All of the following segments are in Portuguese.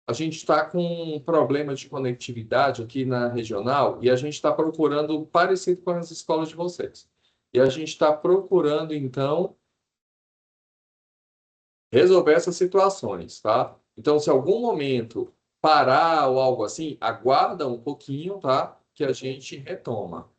a gente está com um problema de conectividade aqui na regional e a gente está procurando parecido com as escolas de vocês. E a gente está procurando, então, resolver essas situações, tá? Então, se algum momento parar ou algo assim, aguarda um pouquinho, tá? Que a gente retoma.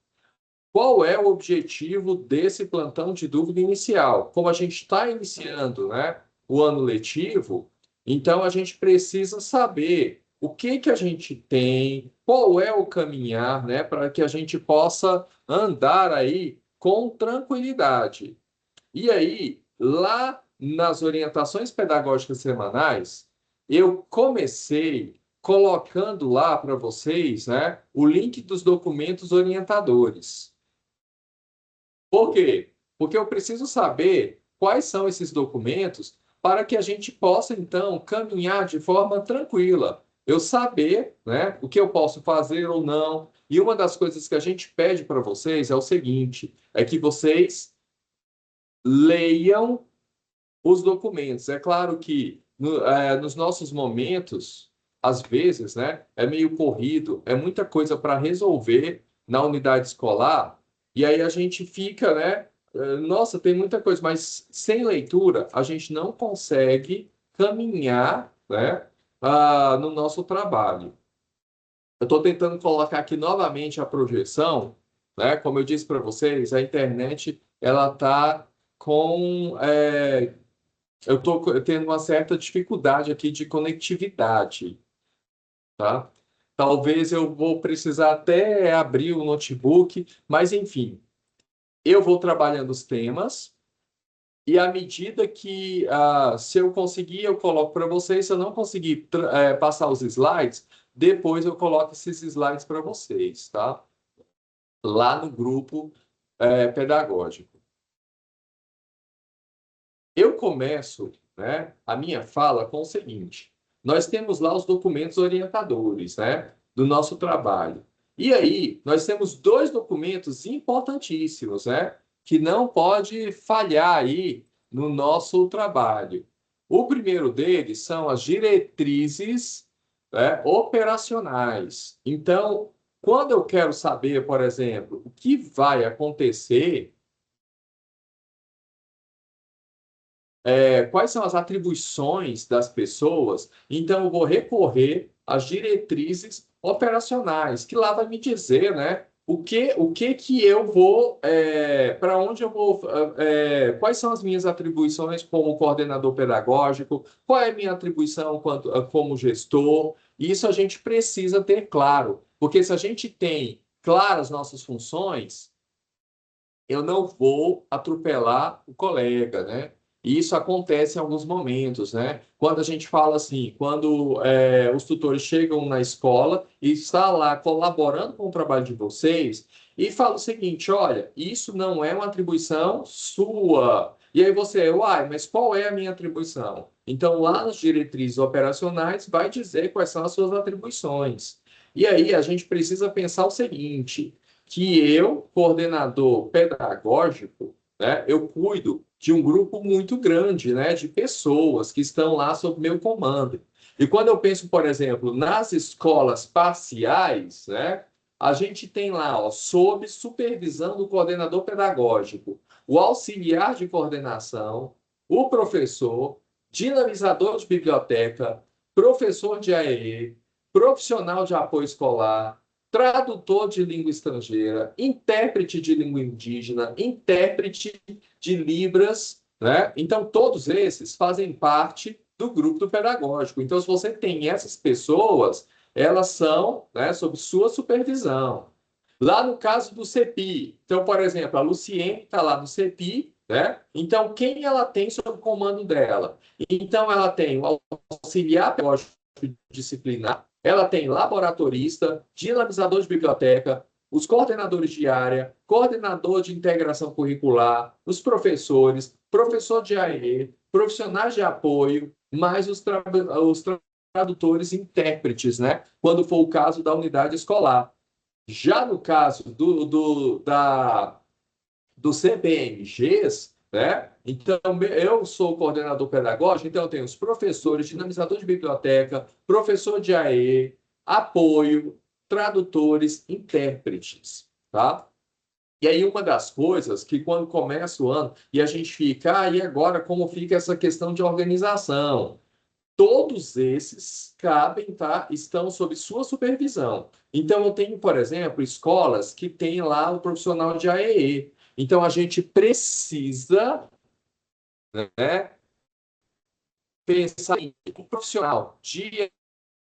Qual é o objetivo desse plantão de dúvida inicial? Como a gente está iniciando, né, o ano letivo, então a gente precisa saber o que que a gente tem, qual é o caminhar, né, para que a gente possa andar aí com tranquilidade. E aí, lá nas orientações pedagógicas semanais, eu comecei colocando lá para vocês, né, o link dos documentos orientadores. Por quê? Porque eu preciso saber quais são esses documentos para que a gente possa, então, caminhar de forma tranquila. Eu saber, né, o que eu posso fazer ou não. E uma das coisas que a gente pede para vocês é o seguinte: é que vocês leiam os documentos. É claro que nos nossos momentos, às vezes, né, é meio corrido, é muita coisa para resolver na unidade escolar, e aí a gente fica, né? Nossa, tem muita coisa, mas sem leitura a gente não consegue caminhar, né, no nosso trabalho. Eu estou tentando colocar aqui novamente a projeção, né? Como eu disse para vocês, a internet ela está com eu estou tendo uma certa dificuldade aqui de conectividade, tá? Talvez eu vou precisar até abrir o notebook, mas enfim, eu vou trabalhando os temas e à medida que, se eu conseguir, eu coloco para vocês. Se eu não conseguir passar os slides, depois eu coloco esses slides para vocês, tá? Lá no grupo pedagógico. Eu começo, né, a minha fala com o seguinte: nós temos lá os documentos orientadores, né, do nosso trabalho. E aí, nós temos dois documentos importantíssimos, né, que não pode falhar aí no nosso trabalho. O primeiro deles são as diretrizes, né, operacionais. Então, quando eu quero saber, por exemplo, o que vai acontecer, quais são as atribuições das pessoas, então eu vou recorrer às diretrizes operacionais, que lá vai me dizer, né, o que que eu vou, para onde eu vou, quais são as minhas atribuições como coordenador pedagógico, qual é a minha atribuição como gestor. Isso a gente precisa ter claro, porque se a gente tem claras nossas funções, eu não vou atropelar o colega, né? E isso acontece em alguns momentos, né? Quando a gente fala assim, quando os tutores chegam na escola e está lá colaborando com o trabalho de vocês e fala o seguinte: olha, isso não é uma atribuição sua. E aí você, uai, mas qual é a minha atribuição? Então, lá nas diretrizes operacionais, vai dizer quais são as suas atribuições. E aí a gente precisa pensar o seguinte: que eu, coordenador pedagógico, né, eu cuido de um grupo muito grande, né, de pessoas que estão lá sob meu comando. E quando eu penso, por exemplo, nas escolas parciais, né, a gente tem lá, ó, sob supervisão do coordenador pedagógico, o auxiliar de coordenação, o professor, dinamizador de biblioteca, professor de AEE, profissional de apoio escolar, tradutor de língua estrangeira, intérprete de língua indígena, intérprete de Libras, né? Então, todos esses fazem parte do grupo do pedagógico. Então, se você tem essas pessoas, elas são, né, sob sua supervisão. Lá no caso do CEPI, então, por exemplo, a Luciene está lá no CEPI, né? Então, quem ela tem sob o comando dela? Então, ela tem o auxiliar pedagógico disciplinar, ela tem laboratorista, dinamizador de biblioteca, os coordenadores de área, coordenador de integração curricular, os professores, professor de AE, profissionais de apoio, mais os tradutores e intérpretes, né? Quando for o caso da unidade escolar. Já no caso do CBMGs, né? Então, eu sou coordenador pedagógico, então eu tenho os professores, dinamizador de biblioteca, professor de AE, apoio, tradutores, intérpretes, tá? E aí, uma das coisas que quando começa o ano e a gente fica, e agora como fica essa questão de organização? Todos esses cabem, tá? Estão sob sua supervisão. Então, eu tenho, por exemplo, escolas que têm lá o profissional de AEE. Então, a gente precisa, né, pensar em o profissional de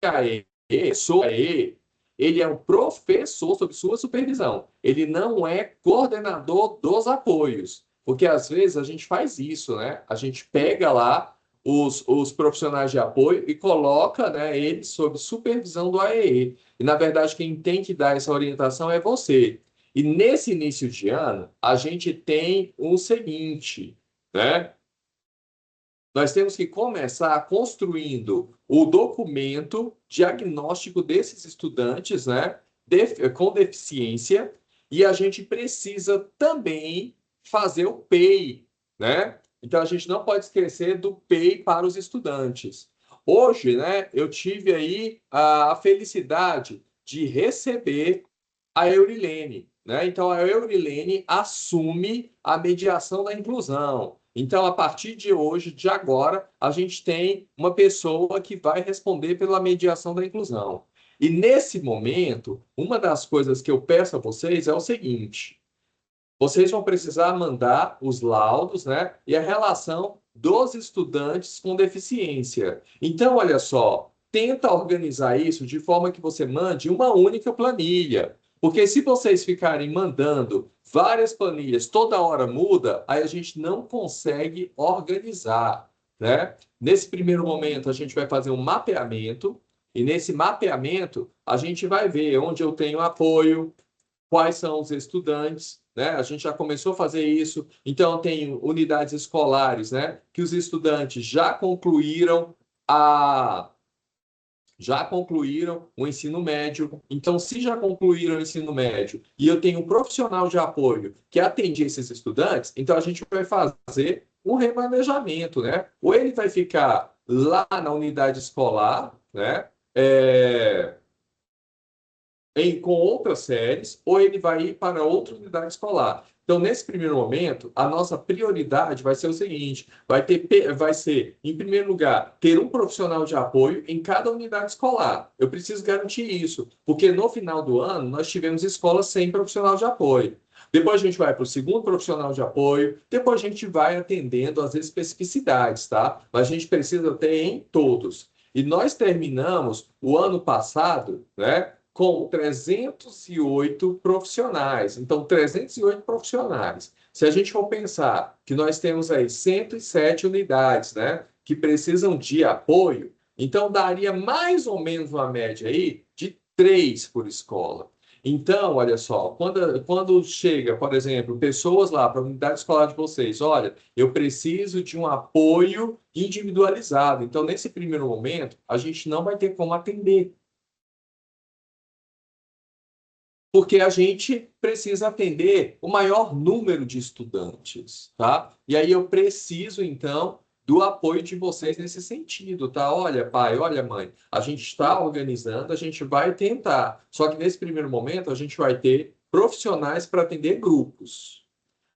AEE, sou AEE, ele é um professor sob sua supervisão. Ele não é coordenador dos apoios. Porque às vezes a gente faz isso, né? A gente pega lá os profissionais de apoio e coloca, né, eles sob supervisão do AEE. E, na verdade, quem tem que dar essa orientação é você. E nesse início de ano, a gente tem o seguinte, né? Nós temos que começar construindo o documento diagnóstico desses estudantes, né, com deficiência, e a gente precisa também fazer o PEI, né? Então a gente não pode esquecer do PEI para os estudantes. Hoje, né, eu tive aí a felicidade de receber a Eurilene, né? Então a Eurilene assume a mediação da inclusão. Então, a partir de hoje, de agora, a gente tem uma pessoa que vai responder pela mediação da inclusão. E nesse momento, uma das coisas que eu peço a vocês é o seguinte: vocês vão precisar mandar os laudos, né, e a relação dos estudantes com deficiência. Então, olha só, tenta organizar isso de forma que você mande uma única planilha. Porque se vocês ficarem mandando várias planilhas, toda hora muda, aí a gente não consegue organizar, né? Nesse primeiro momento, a gente vai fazer um mapeamento, e nesse mapeamento, a gente vai ver onde eu tenho apoio, quais são os estudantes, né? A gente já começou a fazer isso. Então, tem unidades escolares, né? Que os estudantes a já concluíram o ensino médio. Então, se já concluíram o ensino médio e eu tenho um profissional de apoio que atende esses estudantes, então a gente vai fazer um remanejamento, né? Ou ele vai ficar lá na unidade escolar, né? Com outras séries, ou ele vai ir para outra unidade escolar. Então, nesse primeiro momento, a nossa prioridade vai ser o seguinte: vai ser, em primeiro lugar, ter um profissional de apoio em cada unidade escolar. Eu preciso garantir isso, porque no final do ano nós tivemos escolas sem profissional de apoio. Depois a gente vai para o segundo profissional de apoio, depois a gente vai atendendo as especificidades, tá? Mas a gente precisa ter em todos. E nós terminamos o ano passado, né, com 308 profissionais. Então, 308 profissionais. Se a gente for pensar que nós temos aí 107 unidades, né, que precisam de apoio, então daria mais ou menos uma média aí de 3 por escola. Então, olha só, quando chega, por exemplo, pessoas lá para a unidade escolar de vocês, olha, eu preciso de um apoio individualizado. Então, nesse primeiro momento, a gente não vai ter como atender, porque a gente precisa atender o maior número de estudantes, tá? E aí eu preciso, então, do apoio de vocês nesse sentido, tá? Olha, pai, olha, mãe, a gente está organizando, a gente vai tentar. Só que nesse primeiro momento a gente vai ter profissionais para atender grupos.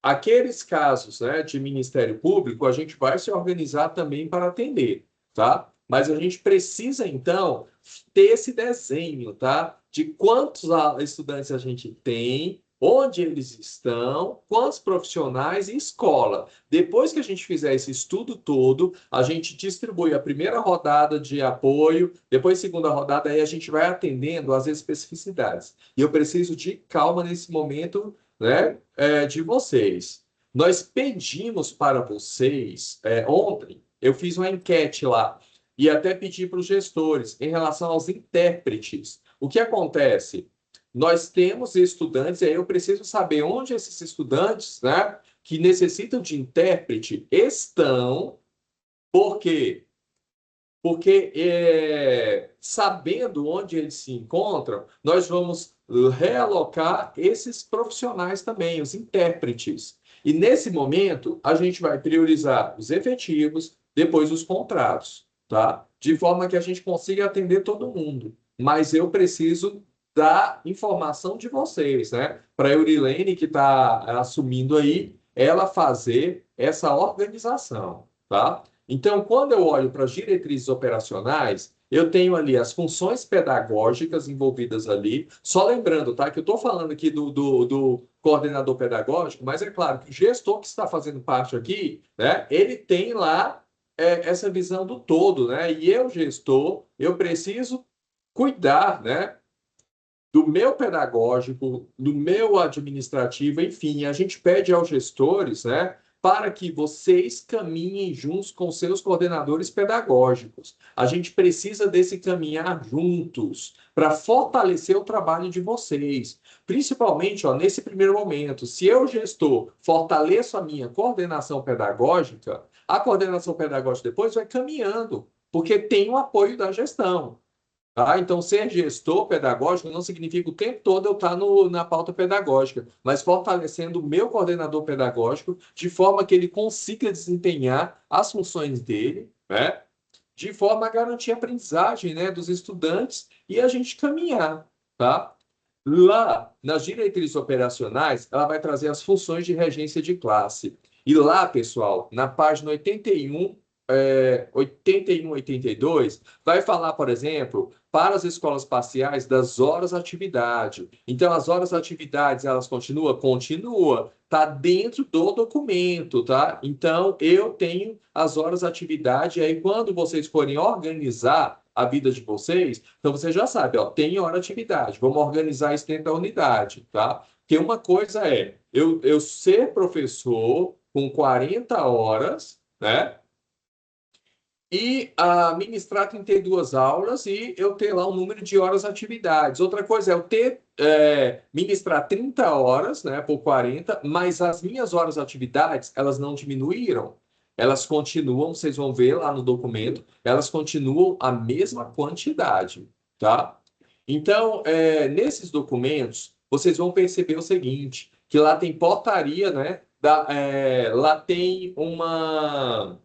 Aqueles casos, né, de Ministério Público, a gente vai se organizar também para atender, tá? Mas a gente precisa, então, ter esse desenho, tá? De quantos estudantes a gente tem, onde eles estão, quantos profissionais e escola. Depois que a gente fizer esse estudo todo, a gente distribui a primeira rodada de apoio, depois a segunda rodada, aí a gente vai atendendo as especificidades. E eu preciso de calma nesse momento, né, de vocês. Nós pedimos para vocês, ontem, eu fiz uma enquete lá, e até pedi para os gestores em relação aos intérpretes. O que acontece? Nós temos estudantes, e aí eu preciso saber onde esses estudantes, né, que necessitam de intérprete estão, por quê? Porque sabendo onde eles se encontram, nós vamos realocar esses profissionais também, os intérpretes. E nesse momento, a gente vai priorizar os efetivos, depois os contratos, tá? De forma que a gente consiga atender todo mundo. Mas eu preciso da informação de vocês, né? Para a Eurilene, que está assumindo aí, ela fazer essa organização, tá? Então, quando eu olho para as diretrizes operacionais, eu tenho ali as funções pedagógicas envolvidas ali. Só lembrando, tá? Que eu estou falando aqui do coordenador pedagógico, mas é claro que o gestor que está fazendo parte aqui, né? Ele tem lá essa visão do todo, né? E eu, gestor, eu preciso cuidar, né? Do meu pedagógico, do meu administrativo, enfim, a gente pede aos gestores, né, para que vocês caminhem juntos com seus coordenadores pedagógicos. A gente precisa desse caminhar juntos para fortalecer o trabalho de vocês. Principalmente, ó, nesse primeiro momento, se eu, gestor, fortaleço a minha coordenação pedagógica, a coordenação pedagógica depois vai caminhando, porque tem o apoio da gestão. Tá? Então, ser gestor pedagógico não significa o tempo todo eu estar na pauta pedagógica, mas fortalecendo o meu coordenador pedagógico de forma que ele consiga desempenhar as funções dele, né? De forma a garantir a aprendizagem, né, dos estudantes e a gente caminhar. Tá? Lá, nas diretrizes operacionais, ela vai trazer as funções de regência de classe. E lá, pessoal, na página 81, 81, 82, vai falar, por exemplo, para as escolas parciais das horas atividade. Então, as horas atividades, elas continuam? Continua. Está dentro do documento, tá? Então, eu tenho as horas atividade, e aí quando vocês forem organizar a vida de vocês, então você já sabe, ó, tem hora atividade, vamos organizar isso dentro da unidade, tá? Porque uma coisa é eu ser professor com 40 horas, né? E ministrar 32 aulas e eu ter lá um número de horas atividades. Outra coisa é eu ter ministrar 30 horas, né, por 40, mas as minhas horas atividades, elas não diminuíram. Elas continuam, vocês vão ver lá no documento, elas continuam a mesma quantidade, tá? Então, nesses documentos, vocês vão perceber o seguinte, que lá tem portaria, né? Lá tem uma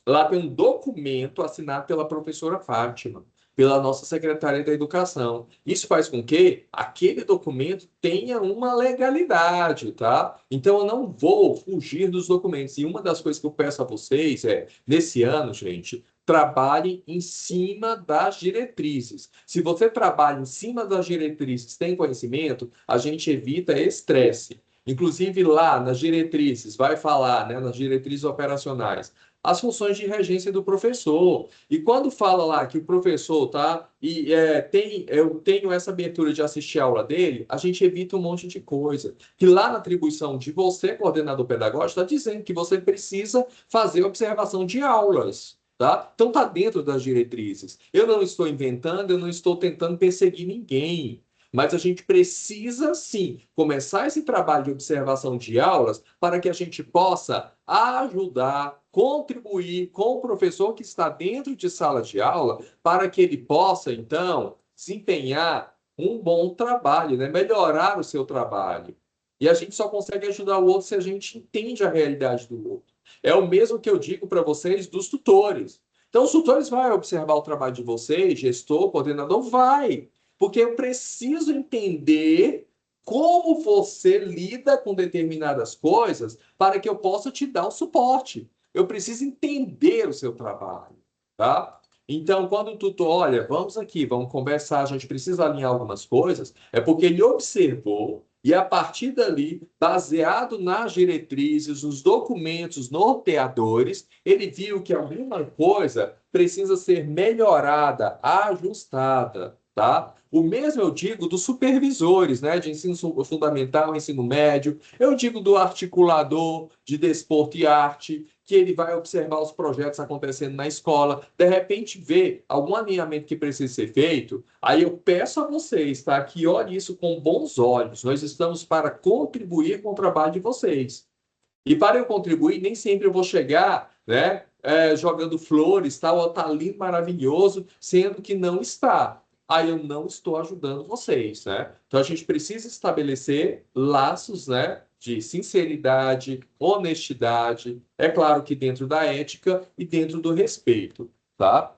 Lá tem um documento assinado pela professora Fátima, pela nossa secretária da Educação. Isso faz com que aquele documento tenha uma legalidade, tá? Então, eu não vou fugir dos documentos. E uma das coisas que eu peço a vocês nesse ano, gente, trabalhem em cima das diretrizes. Se você trabalha em cima das diretrizes, tem conhecimento, a gente evita estresse. Inclusive, lá nas diretrizes, vai falar, né, nas diretrizes operacionais, as funções de regência do professor. E quando fala lá que o professor tá eu tenho essa abertura de assistir a aula dele, a gente evita um monte de coisa. Que lá na atribuição de você, coordenador pedagógico, está dizendo que você precisa fazer observação de aulas. Tá? Então está dentro das diretrizes. Eu não estou inventando, eu não estou tentando perseguir ninguém. Mas a gente precisa, sim, começar esse trabalho de observação de aulas para que a gente possa ajudar, contribuir com o professor que está dentro de sala de aula, para que ele possa, então, desempenhar um bom trabalho, né? Melhorar o seu trabalho. E a gente só consegue ajudar o outro se a gente entende a realidade do outro. É o mesmo que eu digo para vocês dos tutores. Então, os tutores vão observar o trabalho de vocês, gestor, coordenador, vai. Porque eu preciso entender como você lida com determinadas coisas para que eu possa te dar o suporte. Eu preciso entender o seu trabalho, tá? Então, quando o tutor, olha, vamos aqui, vamos conversar, a gente precisa alinhar algumas coisas, é porque ele observou e a partir dali, baseado nas diretrizes, nos documentos norteadores, ele viu que alguma coisa precisa ser melhorada, ajustada, tá? O mesmo eu digo dos supervisores, né, de ensino fundamental, ensino médio. Eu digo do articulador de desporto e arte, que ele vai observar os projetos acontecendo na escola, de repente vê algum alinhamento que precisa ser feito, aí eu peço a vocês, tá, que olhem isso com bons olhos. Nós estamos para contribuir com o trabalho de vocês. E para eu contribuir, nem sempre eu vou chegar, né, jogando flores, tal, ou tá lindo, maravilhoso, sendo que não está. Aí eu não estou ajudando vocês, né? Então a gente precisa estabelecer laços, né, de sinceridade, honestidade, é claro que dentro da ética e dentro do respeito, tá?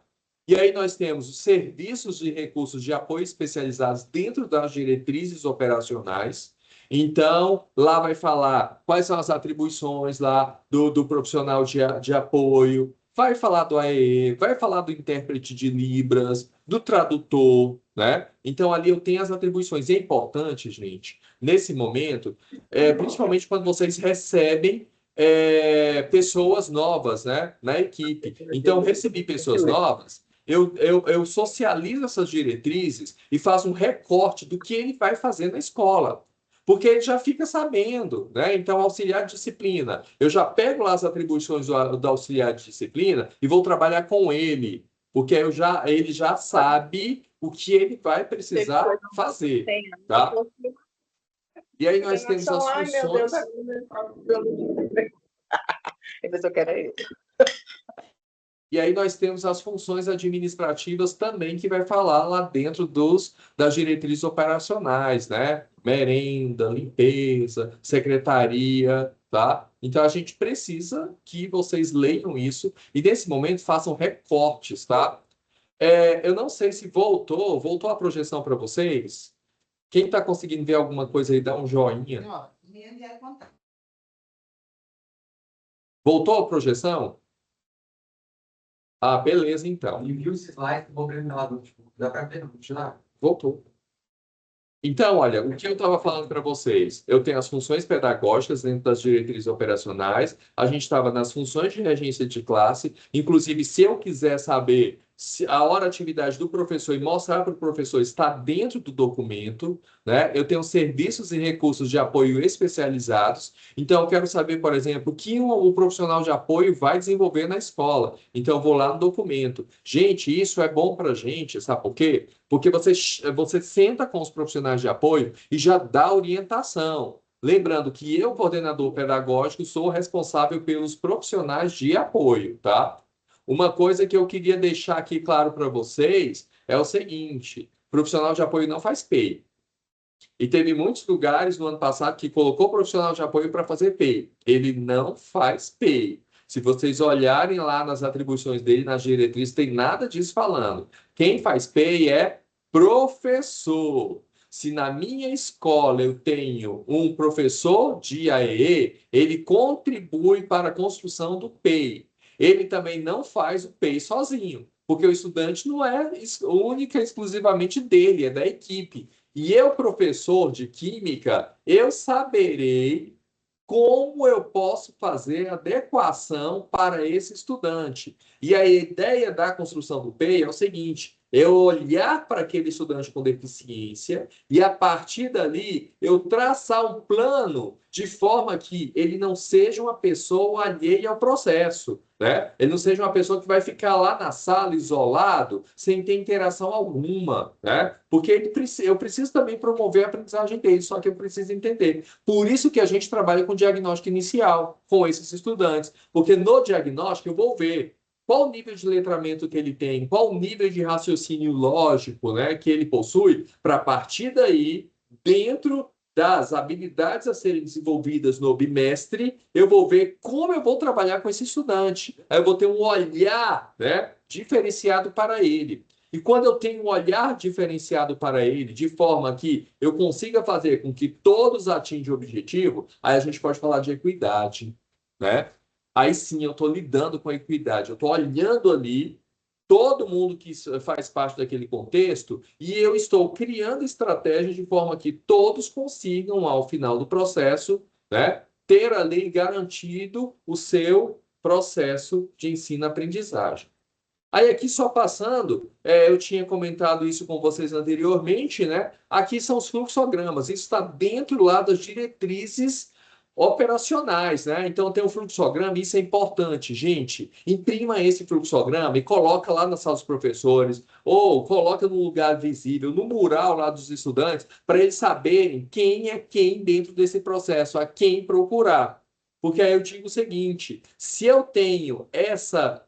E aí nós temos os serviços de recursos de apoio especializados dentro das diretrizes operacionais. Então, lá vai falar quais são as atribuições lá do profissional de apoio, vai falar do AEE, vai falar do intérprete de Libras, do tradutor, né? Então, ali eu tenho as atribuições. E é importante, gente, nesse momento, principalmente quando vocês recebem pessoas novas, né, na equipe. Então, recebi pessoas novas, eu socializo essas diretrizes e faço um recorte do que ele vai fazer na escola. Porque ele já fica sabendo, né? Então, auxiliar de disciplina. Eu já pego lá as atribuições do auxiliar de disciplina e vou trabalhar com ele. Porque ele já sabe o que ele vai precisar fazer, tá? E aí nós temos as funções. Eu quero isso. E aí nós temos as funções administrativas também, que vai falar lá dentro das diretrizes operacionais, né? Merenda, limpeza, secretaria, tá? Então a gente precisa que vocês leiam isso e nesse momento façam recortes, tá? Eu não sei se voltou a projeção para vocês? Quem está conseguindo ver alguma coisa aí, dá um joinha. Voltou a projeção? Ah, beleza, então. E viu esse slide, vou lá, dá para ver, não, Voltou. Então, olha, o que eu estava falando para vocês, eu tenho as funções pedagógicas dentro das diretrizes operacionais, a gente estava nas funções de regência de classe, inclusive, se eu quiser saber se a hora atividade do professor e mostrar para o professor está dentro do documento, né? Eu tenho serviços e recursos de apoio especializados, então eu quero saber, por exemplo, o que o profissional de apoio vai desenvolver na escola. Então, eu vou lá no documento. Gente, isso é bom para a gente, sabe por quê? Porque você senta com os profissionais de apoio e já dá orientação. Lembrando que eu, coordenador pedagógico, sou responsável pelos profissionais de apoio, tá? Uma coisa que eu queria deixar aqui claro para vocês é o seguinte: profissional de apoio não faz PEI. E teve muitos lugares no ano passado que colocou profissional de apoio para fazer PEI. Ele não faz PEI. Se vocês olharem lá nas atribuições dele, nas diretrizes, tem nada disso falando. Quem faz PEI é professor. Se na minha escola eu tenho um professor de AEE, ele contribui para a construção do PEI. Ele também não faz o PEI sozinho, porque o estudante não é única e exclusivamente dele, é da equipe. E eu, professor de química, eu saberei como eu posso fazer adequação para esse estudante. E a ideia da construção do PEI é o seguinte: eu olhar para aquele estudante com deficiência e, a partir dali, eu traçar um plano de forma que ele não seja uma pessoa alheia ao processo, né? Ele não seja uma pessoa que vai ficar lá na sala isolado, sem ter interação alguma, né? Porque eu preciso também promover a aprendizagem dele, só que eu preciso entender. Por isso que a gente trabalha com diagnóstico inicial com esses estudantes, porque no diagnóstico eu vou ver qual o nível de letramento que ele tem, qual o nível de raciocínio lógico, né, que ele possui, para a partir daí, dentro das habilidades a serem desenvolvidas no bimestre, eu vou ver como eu vou trabalhar com esse estudante. Aí eu vou ter um olhar, né, diferenciado para ele. E quando eu tenho um olhar diferenciado para ele, de forma que eu consiga fazer com que todos atinjam o objetivo, aí a gente pode falar de equidade, né? Aí sim eu estou lidando com a equidade, eu estou olhando ali todo mundo que faz parte daquele contexto e eu estou criando estratégias de forma que todos consigam, ao final do processo, né, ter ali garantido o seu processo de ensino-aprendizagem. Aí aqui só passando, eu tinha comentado isso com vocês anteriormente, né? Aqui são os fluxogramas, isso está dentro lá das diretrizes operacionais, né? Então tem um fluxograma, isso é importante, gente. Imprima esse fluxograma e coloca lá na sala dos professores, ou coloca no lugar visível, no mural lá dos estudantes, para eles saberem quem é quem dentro desse processo, a quem procurar. Porque aí eu digo o seguinte: se eu tenho essa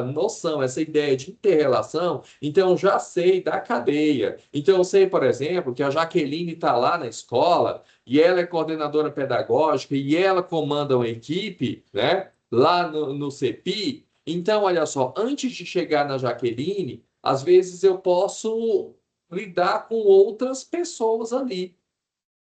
noção, essa ideia de inter-relação, então eu já sei da cadeia. Então eu sei, por exemplo, que a Jaqueline está lá na escola e ela é coordenadora pedagógica e ela comanda uma equipe, né, lá no CEPI. Então, olha só, antes de chegar na Jaqueline, às vezes eu posso lidar com outras pessoas ali,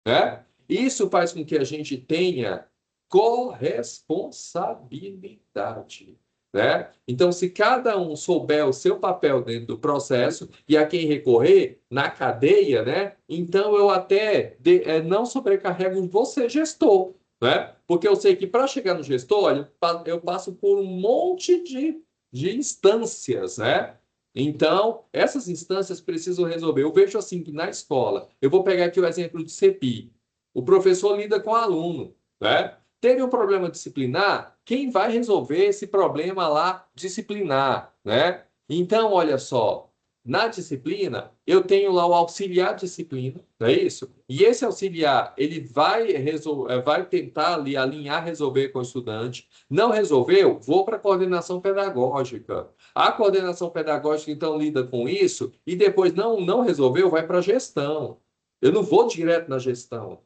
né? Isso faz com que a gente tenha corresponsabilidade, né? Então, se cada um souber o seu papel dentro do processo e a quem recorrer na cadeia, né? Então, eu até não sobrecarrego você, gestor, né? Porque eu sei que para chegar no gestor, olha, eu passo por um monte de instâncias, né? Então, essas instâncias precisam resolver. Eu vejo assim que na escola, eu vou pegar aqui o exemplo de CEPI. O professor lida com o aluno, né? Teve um problema disciplinar, quem vai resolver esse problema lá disciplinar, né? Então, olha só, na disciplina, eu tenho lá o auxiliar de disciplina, não é isso? E esse auxiliar, ele vai tentar ali alinhar, resolver com o estudante. Não resolveu? Vou para a coordenação pedagógica. A coordenação pedagógica, então, lida com isso e depois não resolveu, vai para a gestão. Eu não vou direto na gestão,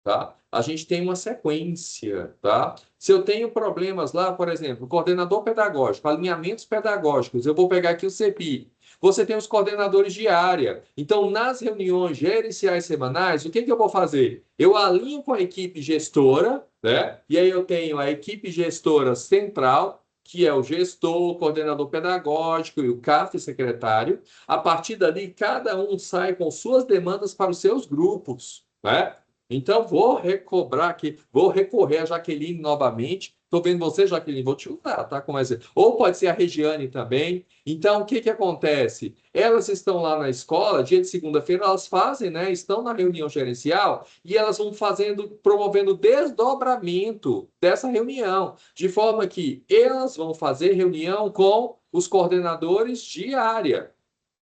tá? A gente tem uma sequência, tá? Se eu tenho problemas lá, por exemplo, coordenador pedagógico, alinhamentos pedagógicos, eu vou pegar aqui o CEPI. Você tem os coordenadores de área. Então, nas reuniões gerenciais semanais, o que que eu vou fazer? Eu alinho com a equipe gestora, né? E aí eu tenho a equipe gestora central, que é o gestor, o coordenador pedagógico e o CAF, secretário. A partir dali, cada um sai com suas demandas para os seus grupos, né? Então, vou recobrar aqui, vou recorrer a Jaqueline novamente. Estou vendo você, Jaqueline, vou te usar, tá? Como exemplo. Ou pode ser a Regiane também. Então, o que que acontece? Elas estão lá na escola, dia de segunda-feira, elas fazem, né? Estão na reunião gerencial e elas vão fazendo, promovendo desdobramento dessa reunião, de forma que elas vão fazer reunião com os coordenadores de área.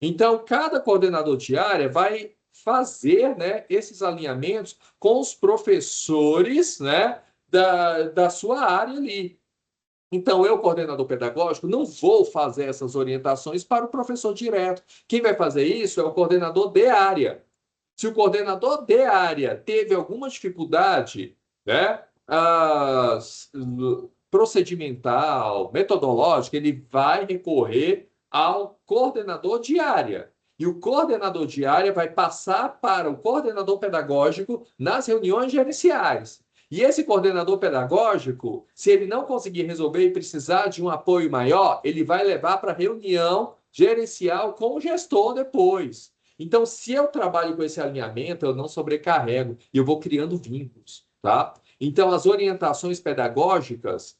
Então, cada coordenador de área vai fazer, né, esses alinhamentos com os professores, né, da sua área ali. Então, eu, coordenador pedagógico, não vou fazer essas orientações para o professor direto. Quem vai fazer isso é o coordenador de área. Se o coordenador de área teve alguma dificuldade, né, procedimental, metodológica, ele vai recorrer ao coordenador de área. E o coordenador de área vai passar para o coordenador pedagógico nas reuniões gerenciais. E esse coordenador pedagógico, se ele não conseguir resolver e precisar de um apoio maior, ele vai levar para a reunião gerencial com o gestor depois. Então, se eu trabalho com esse alinhamento, eu não sobrecarrego e eu vou criando vínculos, tá? Então, as orientações pedagógicas,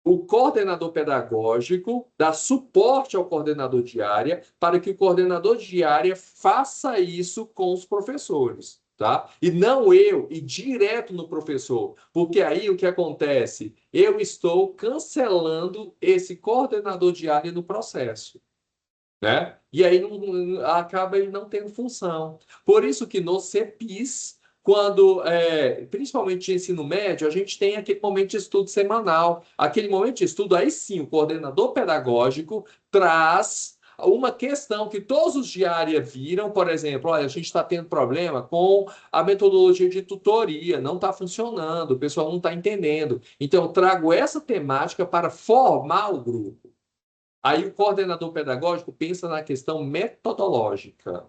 o coordenador pedagógico dá suporte ao coordenador de área para que o coordenador de área faça isso com os professores, tá? E não eu ir direto no professor, porque aí o que acontece? Eu estou cancelando esse coordenador de área no processo, né? E aí acaba ele não tendo função. Por isso que no CEPIS, quando, principalmente de ensino médio, a gente tem aquele momento de estudo semanal. Aquele momento de estudo, aí sim, o coordenador pedagógico traz uma questão que todos os de área viram, por exemplo, olha, a gente está tendo problema com a metodologia de tutoria, não está funcionando, o pessoal não está entendendo. Então, eu trago essa temática para formar o grupo. Aí o coordenador pedagógico pensa na questão metodológica,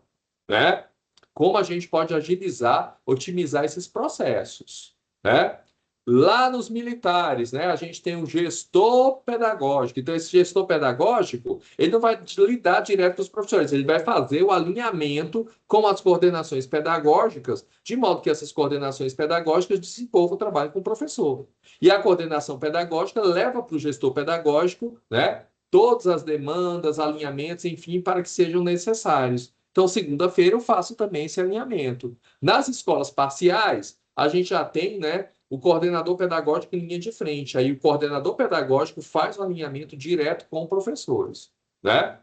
né? Como a gente pode agilizar, otimizar esses processos, né? Lá nos militares, né, a gente tem um gestor pedagógico. Então, esse gestor pedagógico, ele não vai lidar direto com os professores, ele vai fazer o alinhamento com as coordenações pedagógicas, de modo que essas coordenações pedagógicas desenvolvam o trabalho com o professor. E a coordenação pedagógica leva para o gestor pedagógico, né, todas as demandas, alinhamentos, enfim, para que sejam necessários. Então, segunda-feira eu faço também esse alinhamento. Nas escolas parciais, a gente já tem, né, o coordenador pedagógico em linha de frente. Aí o coordenador pedagógico faz o alinhamento direto com os professores, né?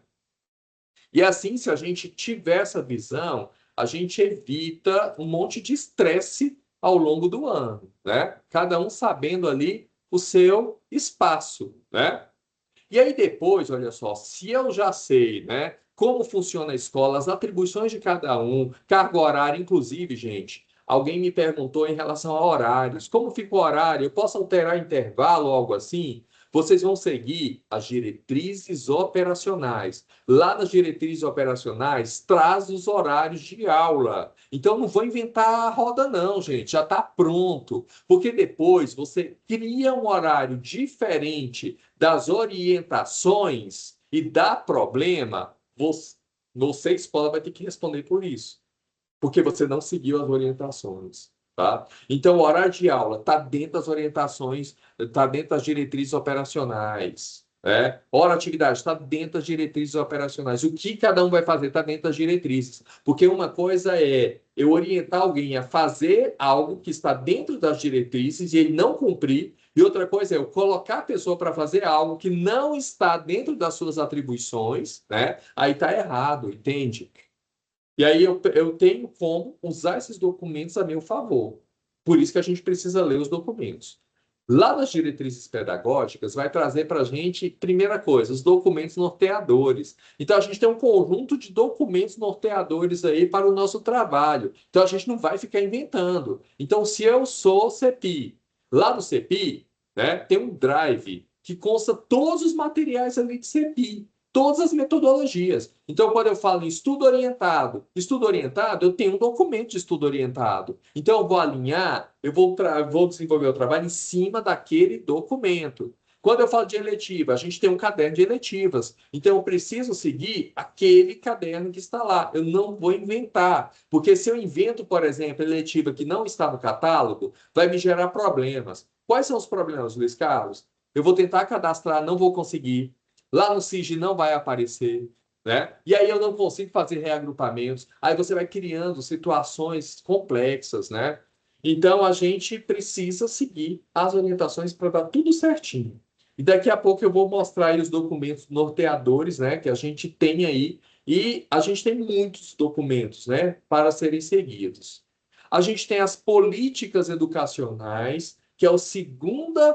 E assim, se a gente tiver essa visão, a gente evita um monte de estresse ao longo do ano, né? Cada um sabendo ali o seu espaço, né? E aí depois, olha só, se eu já sei, né, como funciona a escola, as atribuições de cada um, carga horária, inclusive, gente, alguém me perguntou em relação a horários, como fica o horário? Eu posso alterar intervalo ou algo assim? Vocês vão seguir as diretrizes operacionais. Lá nas diretrizes operacionais, traz os horários de aula. Então, não vou inventar a roda, não, gente. Já está pronto. Porque depois você cria um horário diferente das orientações e dá problema, você escola, vai ter que responder por isso. Porque você não seguiu as orientações. Tá? Então, o horário de aula está dentro das orientações, está dentro das diretrizes operacionais. Né? Hora atividade está dentro das diretrizes operacionais. O que cada um vai fazer está dentro das diretrizes. Porque uma coisa é eu orientar alguém a fazer algo que está dentro das diretrizes e ele não cumprir, e outra coisa é eu colocar a pessoa para fazer algo que não está dentro das suas atribuições, né? Aí está errado, entende? E aí eu tenho como usar esses documentos a meu favor. Por isso que a gente precisa ler os documentos. Lá nas diretrizes pedagógicas, vai trazer para a gente, primeira coisa, os documentos norteadores. Então, a gente tem um conjunto de documentos norteadores aí para o nosso trabalho. Então, a gente não vai ficar inventando. Então, se eu sou CEPI, lá no CEPI, né, tem um drive que consta todos os materiais ali de CEPI, todas as metodologias. Então, quando eu falo em estudo orientado, eu tenho um documento de estudo orientado. Então, eu vou alinhar, eu vou desenvolver o trabalho em cima daquele documento. Quando eu falo de eletiva, a gente tem um caderno de eletivas. Então, eu preciso seguir aquele caderno que está lá. Eu não vou inventar. Porque se eu invento, por exemplo, eletiva que não está no catálogo, vai me gerar problemas. Quais são os problemas, Luiz Carlos? Eu vou tentar cadastrar, não vou conseguir. Lá no SIG não vai aparecer, né? E aí eu não consigo fazer reagrupamentos. Aí você vai criando situações complexas, né? Então a gente precisa seguir as orientações para dar tudo certinho. E daqui a pouco eu vou mostrar aí os documentos norteadores, né, que a gente tem aí, e a gente tem muitos documentos, né, para serem seguidos. A gente tem as políticas educacionais, que é o segundo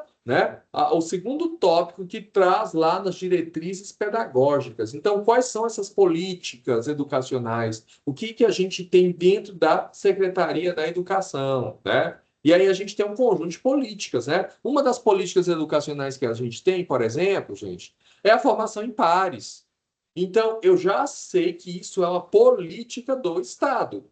tópico que traz lá nas diretrizes pedagógicas. Então, quais são essas políticas educacionais? O que que a gente tem dentro da Secretaria da Educação, né? E aí a gente tem um conjunto de políticas, né? Uma das políticas educacionais que a gente tem, por exemplo, gente, é a formação em pares. Então, eu já sei que isso é uma política do Estado.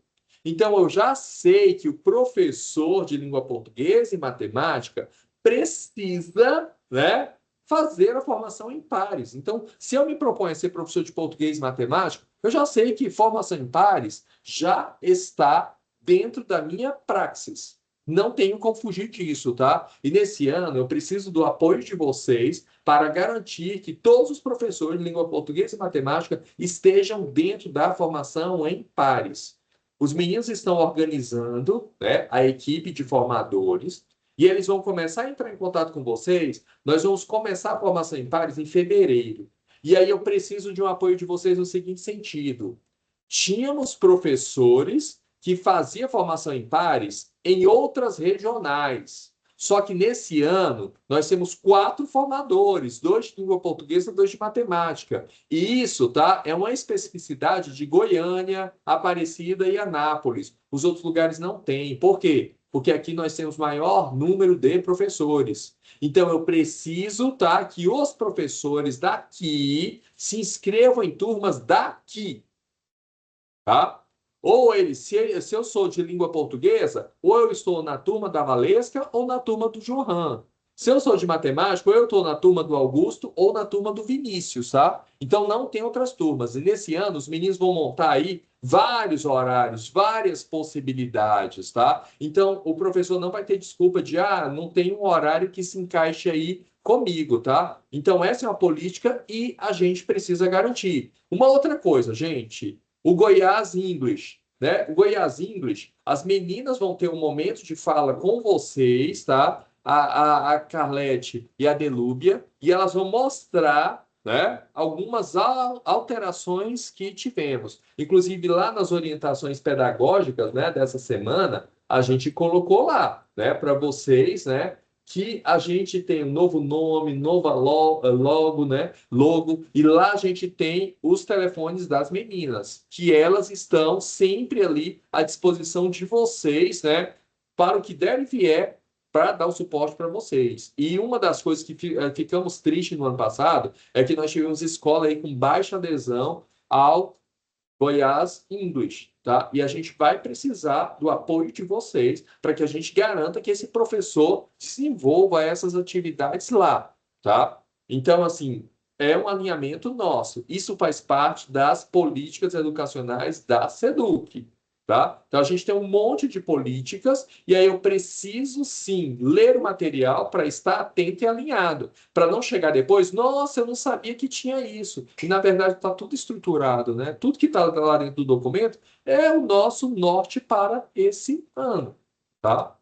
Então, eu já sei que o professor de língua portuguesa e matemática precisa, né, fazer a formação em pares. Então, se eu me proponho a ser professor de português e matemática, eu já sei que formação em pares já está dentro da minha praxis. Não tenho como fugir disso, tá? E nesse ano eu preciso do apoio de vocês para garantir que todos os professores de língua portuguesa e matemática estejam dentro da formação em pares. Os meninos estão organizando, né, a equipe de formadores e eles vão começar a entrar em contato com vocês. Nós vamos começar a formação em pares em fevereiro. E aí eu preciso de um apoio de vocês no seguinte sentido. Tínhamos professores que faziam formação em pares em outras regionais. Só que nesse ano nós temos 4 formadores, 2 de língua portuguesa, 2 de matemática. E isso, tá, é uma especificidade de Goiânia, Aparecida e Anápolis. Os outros lugares não têm. Por quê? Porque aqui nós temos maior número de professores. Então, eu preciso, tá, que os professores daqui se inscrevam em turmas daqui, tá? Ou ele, se eu sou de língua portuguesa, ou eu estou na turma da Valesca ou na turma do Johan. Se eu sou de matemática, ou eu estou na turma do Augusto ou na turma do Vinícius, tá? Então não tem outras turmas. E nesse ano os meninos vão montar aí vários horários, várias possibilidades, tá? Então o professor não vai ter desculpa de, não tem um horário que se encaixe aí comigo, tá? Então essa é uma política e a gente precisa garantir. Uma outra coisa, gente, o Goiás English, né? O Goiás English, as meninas vão ter um momento de fala com vocês, tá? A Carlete e a Delúbia, e elas vão mostrar, né, algumas alterações que tivemos. Inclusive, lá nas orientações pedagógicas, né, dessa semana, a gente colocou lá, né, para vocês, né, que a gente tem um novo nome, nova logo, né, logo, e lá a gente tem os telefones das meninas, que elas estão sempre ali à disposição de vocês, né, para o que der e vier, para dar o suporte para vocês. E uma das coisas que ficamos tristes no ano passado é que nós tivemos escola aí com baixa adesão ao Goiás English, tá? E a gente vai precisar do apoio de vocês para que a gente garanta que esse professor desenvolva essas atividades lá, tá? Então, assim, é um alinhamento nosso. Isso faz parte das políticas educacionais da SEDUC, tá? Então, a gente tem um monte de políticas e aí eu preciso, sim, ler o material para estar atento e alinhado, para não chegar depois, nossa, eu não sabia que tinha isso. E, na verdade, está tudo estruturado, né? Tudo que está lá dentro do documento é o nosso norte para esse ano, tá?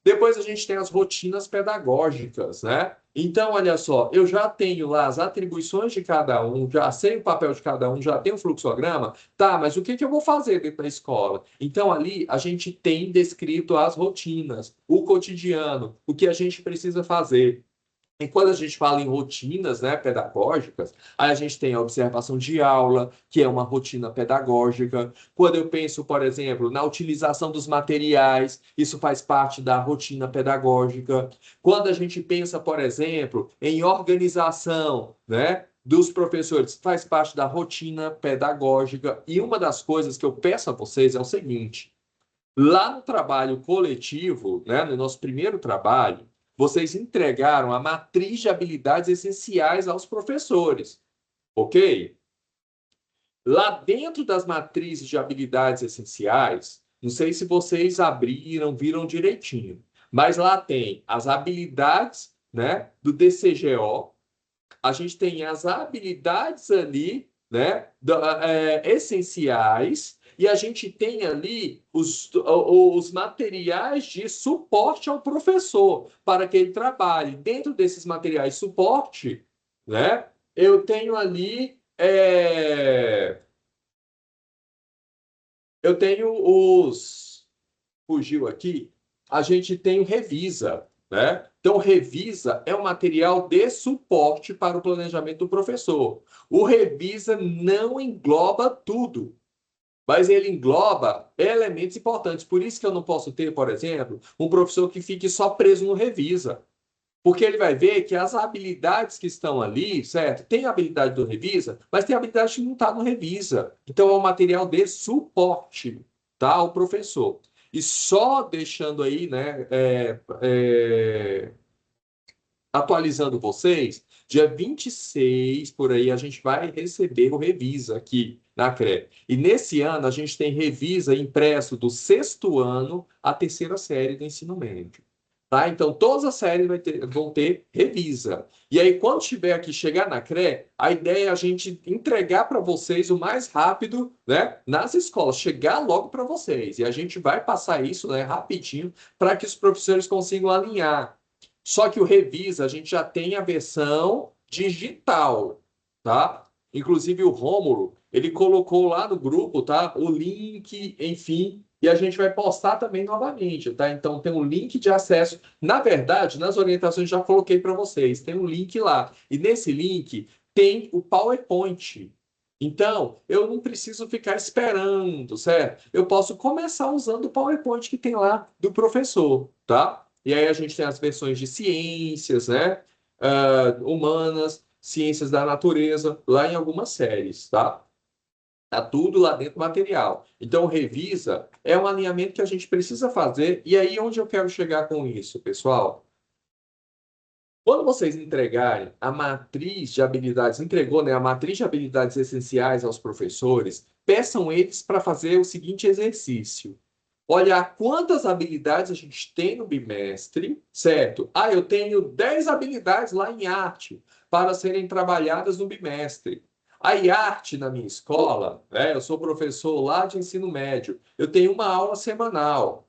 Depois a gente tem as rotinas pedagógicas, né? Então, olha só, eu já tenho lá as atribuições de cada um, já sei o papel de cada um, já tenho o fluxograma, tá, mas o que que eu vou fazer dentro da escola? Então, ali a gente tem descrito as rotinas, o cotidiano, o que a gente precisa fazer. E quando a gente fala em rotinas, né, pedagógicas, aí a gente tem a observação de aula, que é uma rotina pedagógica. Quando eu penso, por exemplo, na utilização dos materiais, isso faz parte da rotina pedagógica. Quando a gente pensa, por exemplo, em organização, né, dos professores, faz parte da rotina pedagógica. E uma das coisas que eu peço a vocês é o seguinte: lá no trabalho coletivo, né, no nosso primeiro trabalho, vocês entregaram a matriz de habilidades essenciais aos professores, ok? Lá dentro das matrizes de habilidades essenciais, não sei se vocês abriram, viram direitinho, mas lá tem as habilidades, né, do DCGO, a gente tem as habilidades ali, né, essenciais, e a gente tem ali os materiais de suporte ao professor, para que ele trabalhe. Dentro desses materiais de suporte, né, eu tenho ali, eu tenho os, fugiu aqui, a gente tem o Revisa, né? Então, Revisa é um material de suporte para o planejamento do professor. O Revisa não engloba tudo, mas ele engloba elementos importantes. Por isso que eu não posso ter, por exemplo, um professor que fique só preso no Revisa. Porque ele vai ver que as habilidades que estão ali, certo? Tem a habilidade do Revisa, mas tem a habilidade que não está no Revisa. Então, é um material de suporte, tá? Ao professor. E só deixando aí, né, atualizando vocês, dia 26 por aí, a gente vai receber o Revisa aqui na CRE. E nesse ano, a gente tem Revisa impresso do sexto ano à terceira série do ensino médio. Tá? Então, todas as séries vão ter Revisa. E aí, quando tiver aqui, chegar na CRE, a ideia é a gente entregar para vocês o mais rápido, né, nas escolas, chegar logo para vocês. E a gente vai passar isso, né, rapidinho para que os professores consigam alinhar. Só que o Revisa, a gente já tem a versão digital, tá? Inclusive o Rômulo, ele colocou lá no grupo, tá? O link, enfim, e a gente vai postar também novamente, tá? Então tem um link de acesso. Na verdade, nas orientações já coloquei para vocês, tem um link lá. E nesse link tem o PowerPoint. Então, eu não preciso ficar esperando, certo? Eu posso começar usando o PowerPoint que tem lá do professor, tá? E aí a gente tem as versões de ciências, né? Humanas, ciências da natureza, lá em algumas séries, tá? Tá tudo lá dentro do material. Então, Revisa é um alinhamento que a gente precisa fazer. E aí, onde eu quero chegar com isso, pessoal? Quando vocês entregarem a matriz de habilidades, entregou, né, a matriz de habilidades essenciais aos professores, peçam eles para fazer o seguinte exercício: olhar quantas habilidades a gente tem no bimestre, certo? Ah, eu tenho 10 habilidades lá em arte para serem trabalhadas no bimestre. Aí, arte na minha escola, né? Eu sou professor lá de ensino médio, eu tenho uma aula semanal.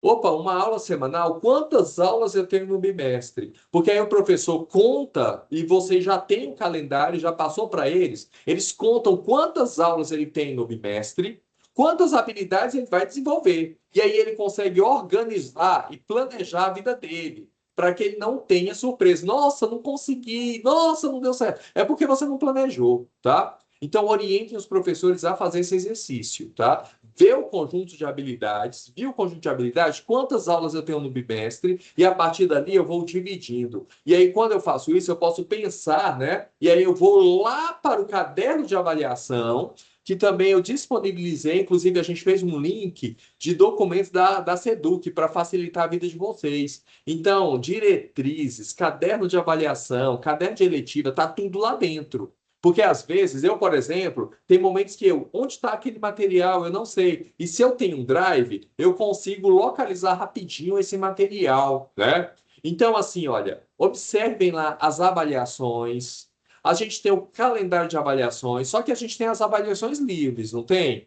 Opa, uma aula semanal, quantas aulas eu tenho no bimestre? Porque aí o professor conta e você já tem o calendário, já passou para eles, eles contam quantas aulas ele tem no bimestre, quantas habilidades ele vai desenvolver. E aí ele consegue organizar e planejar a vida dele, para que ele não tenha surpresa. Nossa, não consegui. Nossa, não deu certo. É porque você não planejou, tá? Então, orientem os professores a fazer esse exercício, tá? Ver o conjunto de habilidades, viu o conjunto de habilidades, quantas aulas eu tenho no bimestre, e a partir dali eu vou dividindo. E aí, quando eu faço isso, eu posso pensar, né? E aí eu vou lá para o caderno de avaliação, que também eu disponibilizei, inclusive a gente fez um link de documentos da SEDUC para facilitar a vida de vocês. Então, diretrizes, caderno de avaliação, caderno de eletiva, tá tudo lá dentro. Porque às vezes, eu, por exemplo, tem momentos que onde está aquele material? Eu não sei. E se eu tenho um drive, eu consigo localizar rapidinho esse material, né? Então, assim, olha, observem lá as avaliações. A gente tem o calendário de avaliações, só que a gente tem as avaliações livres, não tem?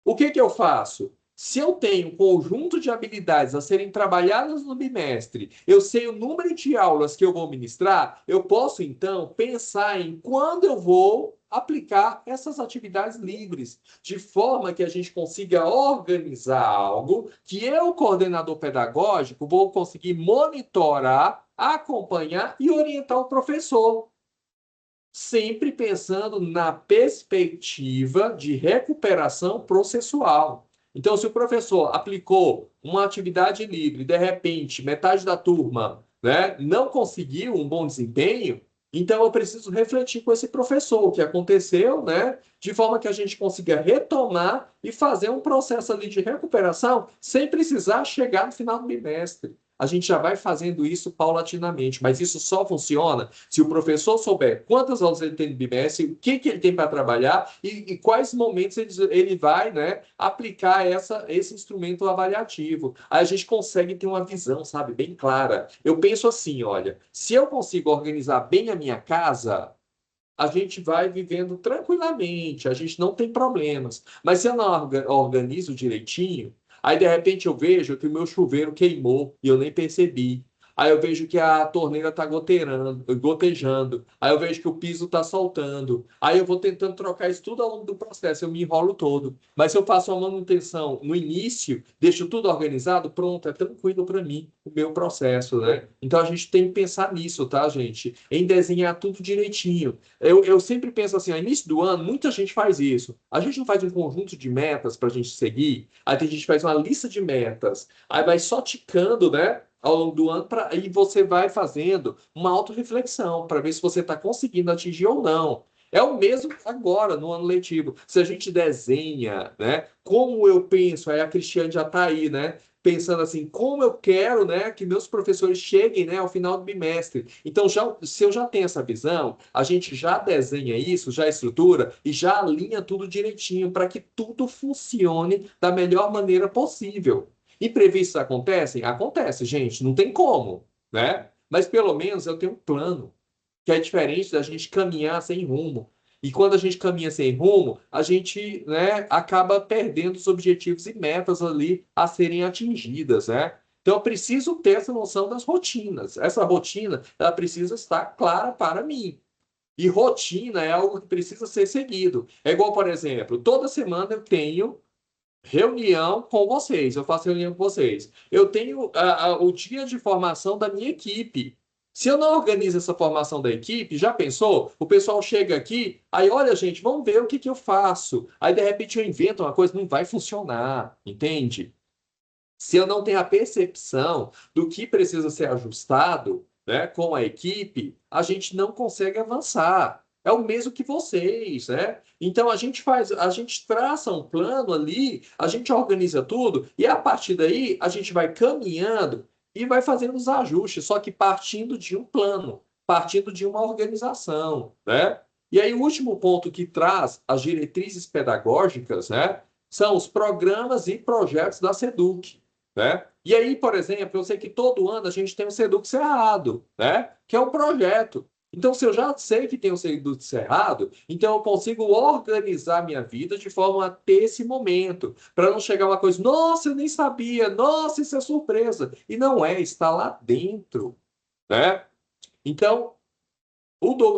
O que que eu faço? Se eu tenho um conjunto de habilidades a serem trabalhadas no bimestre, eu sei o número de aulas que eu vou ministrar, eu posso então pensar em quando eu vou aplicar essas atividades livres, de forma que a gente consiga organizar algo que eu, coordenador pedagógico, vou conseguir monitorar, acompanhar e orientar o professor, sempre pensando na perspectiva de recuperação processual. Então, se o professor aplicou uma atividade livre, de repente, metade da turma, né, não conseguiu um bom desempenho, então eu preciso refletir com esse professor o que aconteceu, né, de forma que a gente consiga retomar e fazer um processo ali de recuperação sem precisar chegar no final do bimestre. A gente já vai fazendo isso paulatinamente, mas isso só funciona se o professor souber quantas aulas ele tem no bimestre, o que ele tem para trabalhar e quais momentos ele vai, né, aplicar esse instrumento avaliativo. Aí a gente consegue ter uma visão, sabe, bem clara. Eu penso assim, olha, se eu consigo organizar bem a minha casa, a gente vai vivendo tranquilamente, a gente não tem problemas. Mas se eu não organizo direitinho, aí de repente eu vejo que o meu chuveiro queimou e eu nem percebi. Aí eu vejo que a torneira está gotejando. Aí eu vejo que o piso está soltando. Aí eu vou tentando trocar isso tudo ao longo do processo, eu me enrolo todo. Mas se eu faço uma manutenção no início, deixo tudo organizado, pronto, é tranquilo para mim o meu processo, né? Então a gente tem que pensar nisso, tá, gente? Em desenhar tudo direitinho. Eu sempre penso assim, no início do ano, muita gente faz isso. A gente não faz um conjunto de metas para a gente seguir, aí a gente faz uma lista de metas, aí vai só ticando, né, ao longo do ano, e você vai fazendo uma autorreflexão para ver se você está conseguindo atingir ou não. É o mesmo agora, no ano letivo. Se a gente desenha, né, como eu penso, aí a Cristiane já está aí, né, pensando assim, como eu quero, né, que meus professores cheguem, né, ao final do bimestre. Então, se eu já tenho essa visão, a gente já desenha isso, já estrutura e já alinha tudo direitinho para que tudo funcione da melhor maneira possível. Imprevistos acontecem? Acontece, gente, não tem como, né? Mas pelo menos eu tenho um plano, que é diferente da gente caminhar sem rumo. E quando a gente caminha sem rumo, a gente, né, acaba perdendo os objetivos e metas ali a serem atingidas, né? Então, eu preciso ter essa noção das rotinas. Essa rotina, ela precisa estar clara para mim. E rotina é algo que precisa ser seguido. É igual, por exemplo, toda semana eu tenho reunião com vocês, eu faço reunião com vocês. Eu tenho o dia de formação da minha equipe. Se eu não organizo essa formação da equipe, já pensou? O pessoal chega aqui, aí olha, gente, vamos ver o que que eu faço. Aí de repente eu invento uma coisa, não vai funcionar, entende? Se eu não tenho a percepção do que precisa ser ajustado, né, com a equipe, a gente não consegue avançar. É o mesmo que vocês, né? Então a gente traça um plano ali, a gente organiza tudo e a partir daí a gente vai caminhando e vai fazendo os ajustes, só que partindo de um plano, partindo de uma organização, né? E aí o último ponto que traz as diretrizes pedagógicas, né, são os programas e projetos da SEDUC, né? E aí, por exemplo, eu sei que todo ano a gente tem o Seduc Cerrado, né? Que é um projeto. Então, se eu já sei que tem o Seduc Cerrado, então eu consigo organizar minha vida de forma a ter esse momento, para não chegar uma coisa, nossa, eu nem sabia, nossa, isso é surpresa. E não é, está lá dentro, né? Então,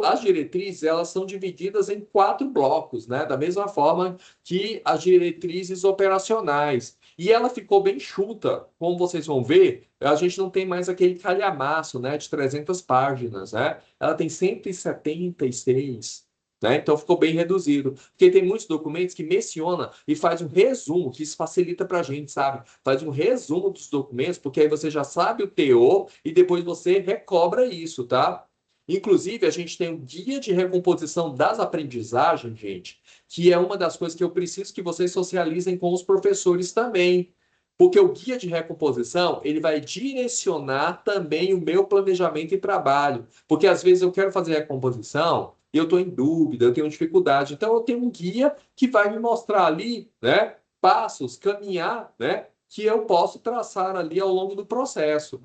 As diretrizes, elas são divididas em 4 blocos, né? Da mesma forma que as diretrizes operacionais. E ela ficou bem enxuta. Como vocês vão ver, a gente não tem mais aquele calhamaço, né? De 300 páginas, né? Ela tem 176, né? Então ficou bem reduzido. Porque tem muitos documentos que menciona e faz um resumo, que isso facilita para a gente, sabe? Faz um resumo dos documentos, porque aí você já sabe o teor e depois você recobra isso, tá? Inclusive, a gente tem um guia de recomposição das aprendizagens, gente, que é uma das coisas que eu preciso que vocês socializem com os professores também. Porque o guia de recomposição, ele vai direcionar também o meu planejamento e trabalho. Porque às vezes eu quero fazer recomposição e eu estou em dúvida, eu tenho dificuldade. Então eu tenho um guia que vai me mostrar ali, né, passos, caminhar, né, que eu posso traçar ali ao longo do processo.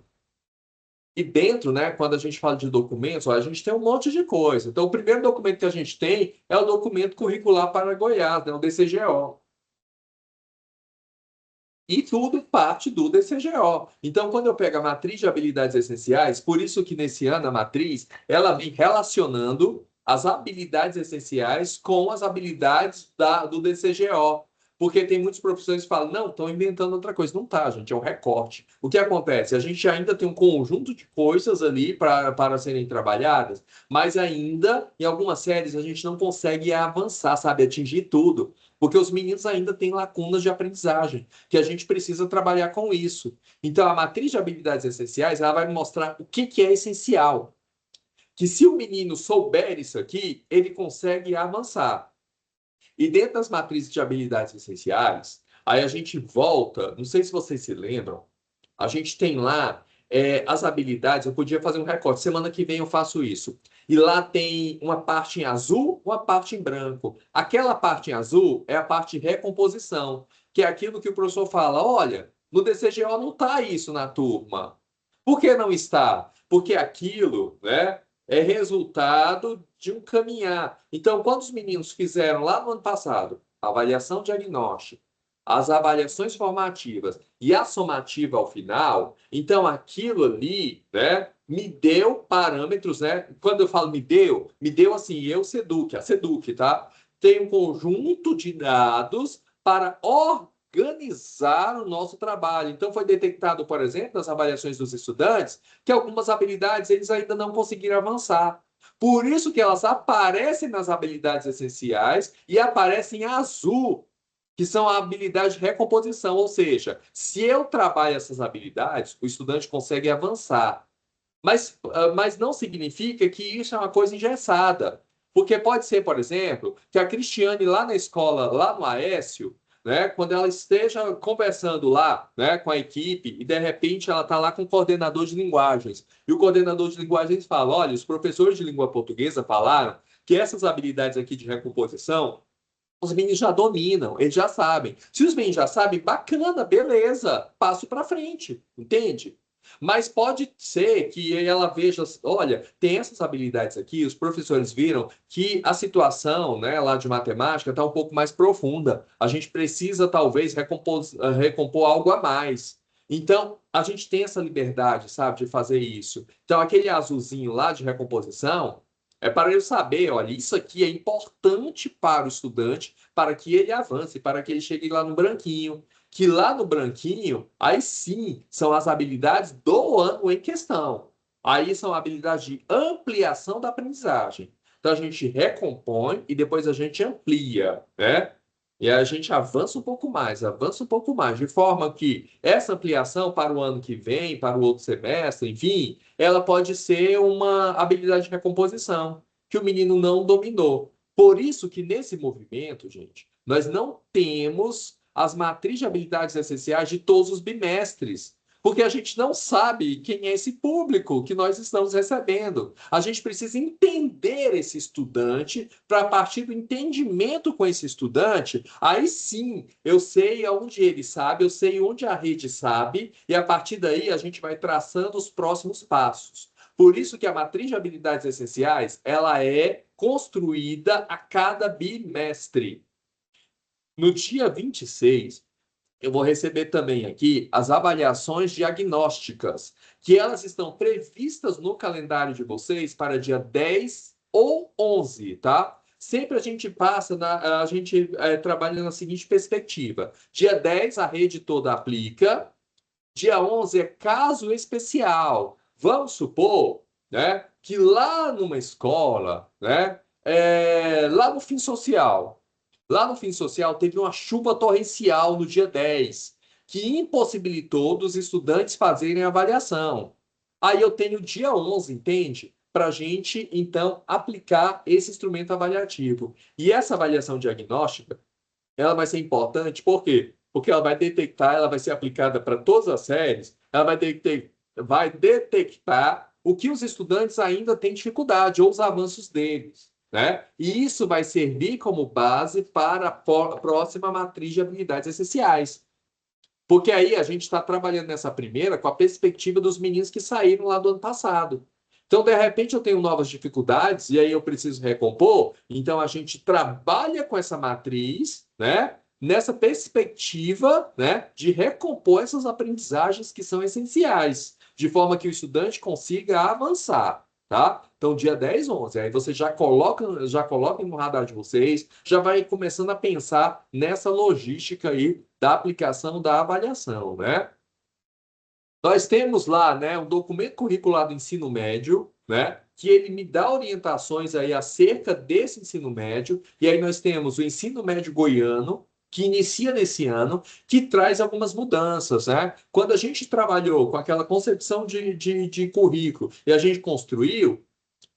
E dentro, né, quando a gente fala de documentos, ó, a gente tem um monte de coisa. Então, o primeiro documento que a gente tem é o documento curricular para Goiás, né, o DCGO. E tudo parte do DCGO. Então, quando eu pego a matriz de habilidades essenciais, por isso que nesse ano a matriz, ela vem relacionando as habilidades essenciais com as habilidades do DCGO. Porque tem muitos professores que falam, não, estão inventando outra coisa. Não tá, gente, é um recorte. O que acontece? A gente ainda tem um conjunto de coisas ali para serem trabalhadas, mas ainda, em algumas séries, a gente não consegue avançar, sabe, atingir tudo. Porque os meninos ainda têm lacunas de aprendizagem que a gente precisa trabalhar com isso. Então, a matriz de habilidades essenciais, ela vai me mostrar o que é essencial. Que se o menino souber isso aqui, ele consegue avançar. E dentro das matrizes de habilidades essenciais, aí a gente volta, não sei se vocês se lembram, a gente tem lá as habilidades, eu podia fazer um recorte, semana que vem eu faço isso. E lá tem uma parte em azul, uma parte em branco. Aquela parte em azul é a parte de recomposição, que é aquilo que o professor fala, olha, no DCGO não está isso na turma. Por que não está? Porque aquilo, né, é resultado de um caminhar. Então, quando os meninos fizeram lá no ano passado a avaliação diagnóstica, as avaliações formativas e a somativa ao final, então aquilo ali, né, me deu parâmetros, né? Quando eu falo me deu assim, eu, Seduc, a Seduc, tá? Tem um conjunto de dados para organizar o nosso trabalho. Então, foi detectado, por exemplo, nas avaliações dos estudantes, que algumas habilidades eles ainda não conseguiram avançar. Por isso que elas aparecem nas habilidades essenciais e aparecem em azul, que são a habilidade de recomposição, ou seja, se eu trabalho essas habilidades, o estudante consegue avançar. Mas não significa que isso é uma coisa engessada. Porque pode ser, por exemplo, que a Cristiane lá na escola, lá no Aécio, né, quando ela esteja conversando lá, né, com a equipe e de repente ela está lá com o coordenador de linguagens. E o coordenador de linguagens fala: olha, os professores de língua portuguesa falaram que essas habilidades aqui de recomposição os meninos já dominam, eles já sabem. Se os meninos já sabem, bacana, beleza, passo para frente, entende? Mas pode ser que ela veja, olha, tem essas habilidades aqui, os professores viram que a situação, né, lá de matemática está um pouco mais profunda. A gente precisa, talvez, recompor algo a mais. Então, a gente tem essa liberdade, sabe, de fazer isso. Então, aquele azulzinho lá de recomposição, é para ele saber, olha, isso aqui é importante para o estudante, para que ele avance, para que ele chegue lá no branquinho. Que lá no branquinho, aí sim, são as habilidades do ano em questão. Aí são habilidades de ampliação da aprendizagem. Então a gente recompõe e depois a gente amplia, né? E a gente avança um pouco mais, de forma que essa ampliação para o ano que vem, para o outro semestre, enfim, ela pode ser uma habilidade de recomposição que o menino não dominou. Por isso que nesse movimento, gente, nós não temos as matrizes de habilidades essenciais de todos os bimestres, porque a gente não sabe quem é esse público que nós estamos recebendo. A gente precisa entender esse estudante para, a partir do entendimento com esse estudante, aí sim eu sei aonde ele sabe, eu sei onde a rede sabe, e a partir daí a gente vai traçando os próximos passos. Por isso que a matriz de habilidades essenciais, ela é construída a cada bimestre. No dia 26, eu vou receber também aqui as avaliações diagnósticas, que elas estão previstas no calendário de vocês para dia 10 ou 11, tá? Sempre a gente trabalha na seguinte perspectiva. Dia 10 a rede toda aplica, dia 11 é caso especial. Vamos supor, né, que lá numa escola, né, lá no Fim Social, teve uma chuva torrencial no dia 10, que impossibilitou dos estudantes fazerem a avaliação. Aí eu tenho o dia 11, entende? Para a gente, então, aplicar esse instrumento avaliativo. E essa avaliação diagnóstica, ela vai ser importante, por quê? Porque ela vai detectar, ela vai ser aplicada para todas as séries, ela vai detectar o que os estudantes ainda têm dificuldade, ou os avanços deles, né? E isso vai servir como base para a próxima matriz de habilidades essenciais. Porque aí a gente está trabalhando nessa primeira com a perspectiva dos meninos que saíram lá do ano passado. Então, de repente, eu tenho novas dificuldades e aí eu preciso recompor. Então, a gente trabalha com essa matriz, né? Nessa perspectiva, né? De recompor essas aprendizagens que são essenciais, de forma que o estudante consiga avançar, tá? Então, dia 10, 11. Aí você já coloca no radar de vocês, já vai começando a pensar nessa logística aí da aplicação da avaliação, né? Nós temos lá, né, um documento curricular do ensino médio, né, que ele me dá orientações aí acerca desse ensino médio, e aí nós temos o ensino médio goiano, que inicia nesse ano, que traz algumas mudanças, né? Quando a gente trabalhou com aquela concepção de currículo e a gente construiu,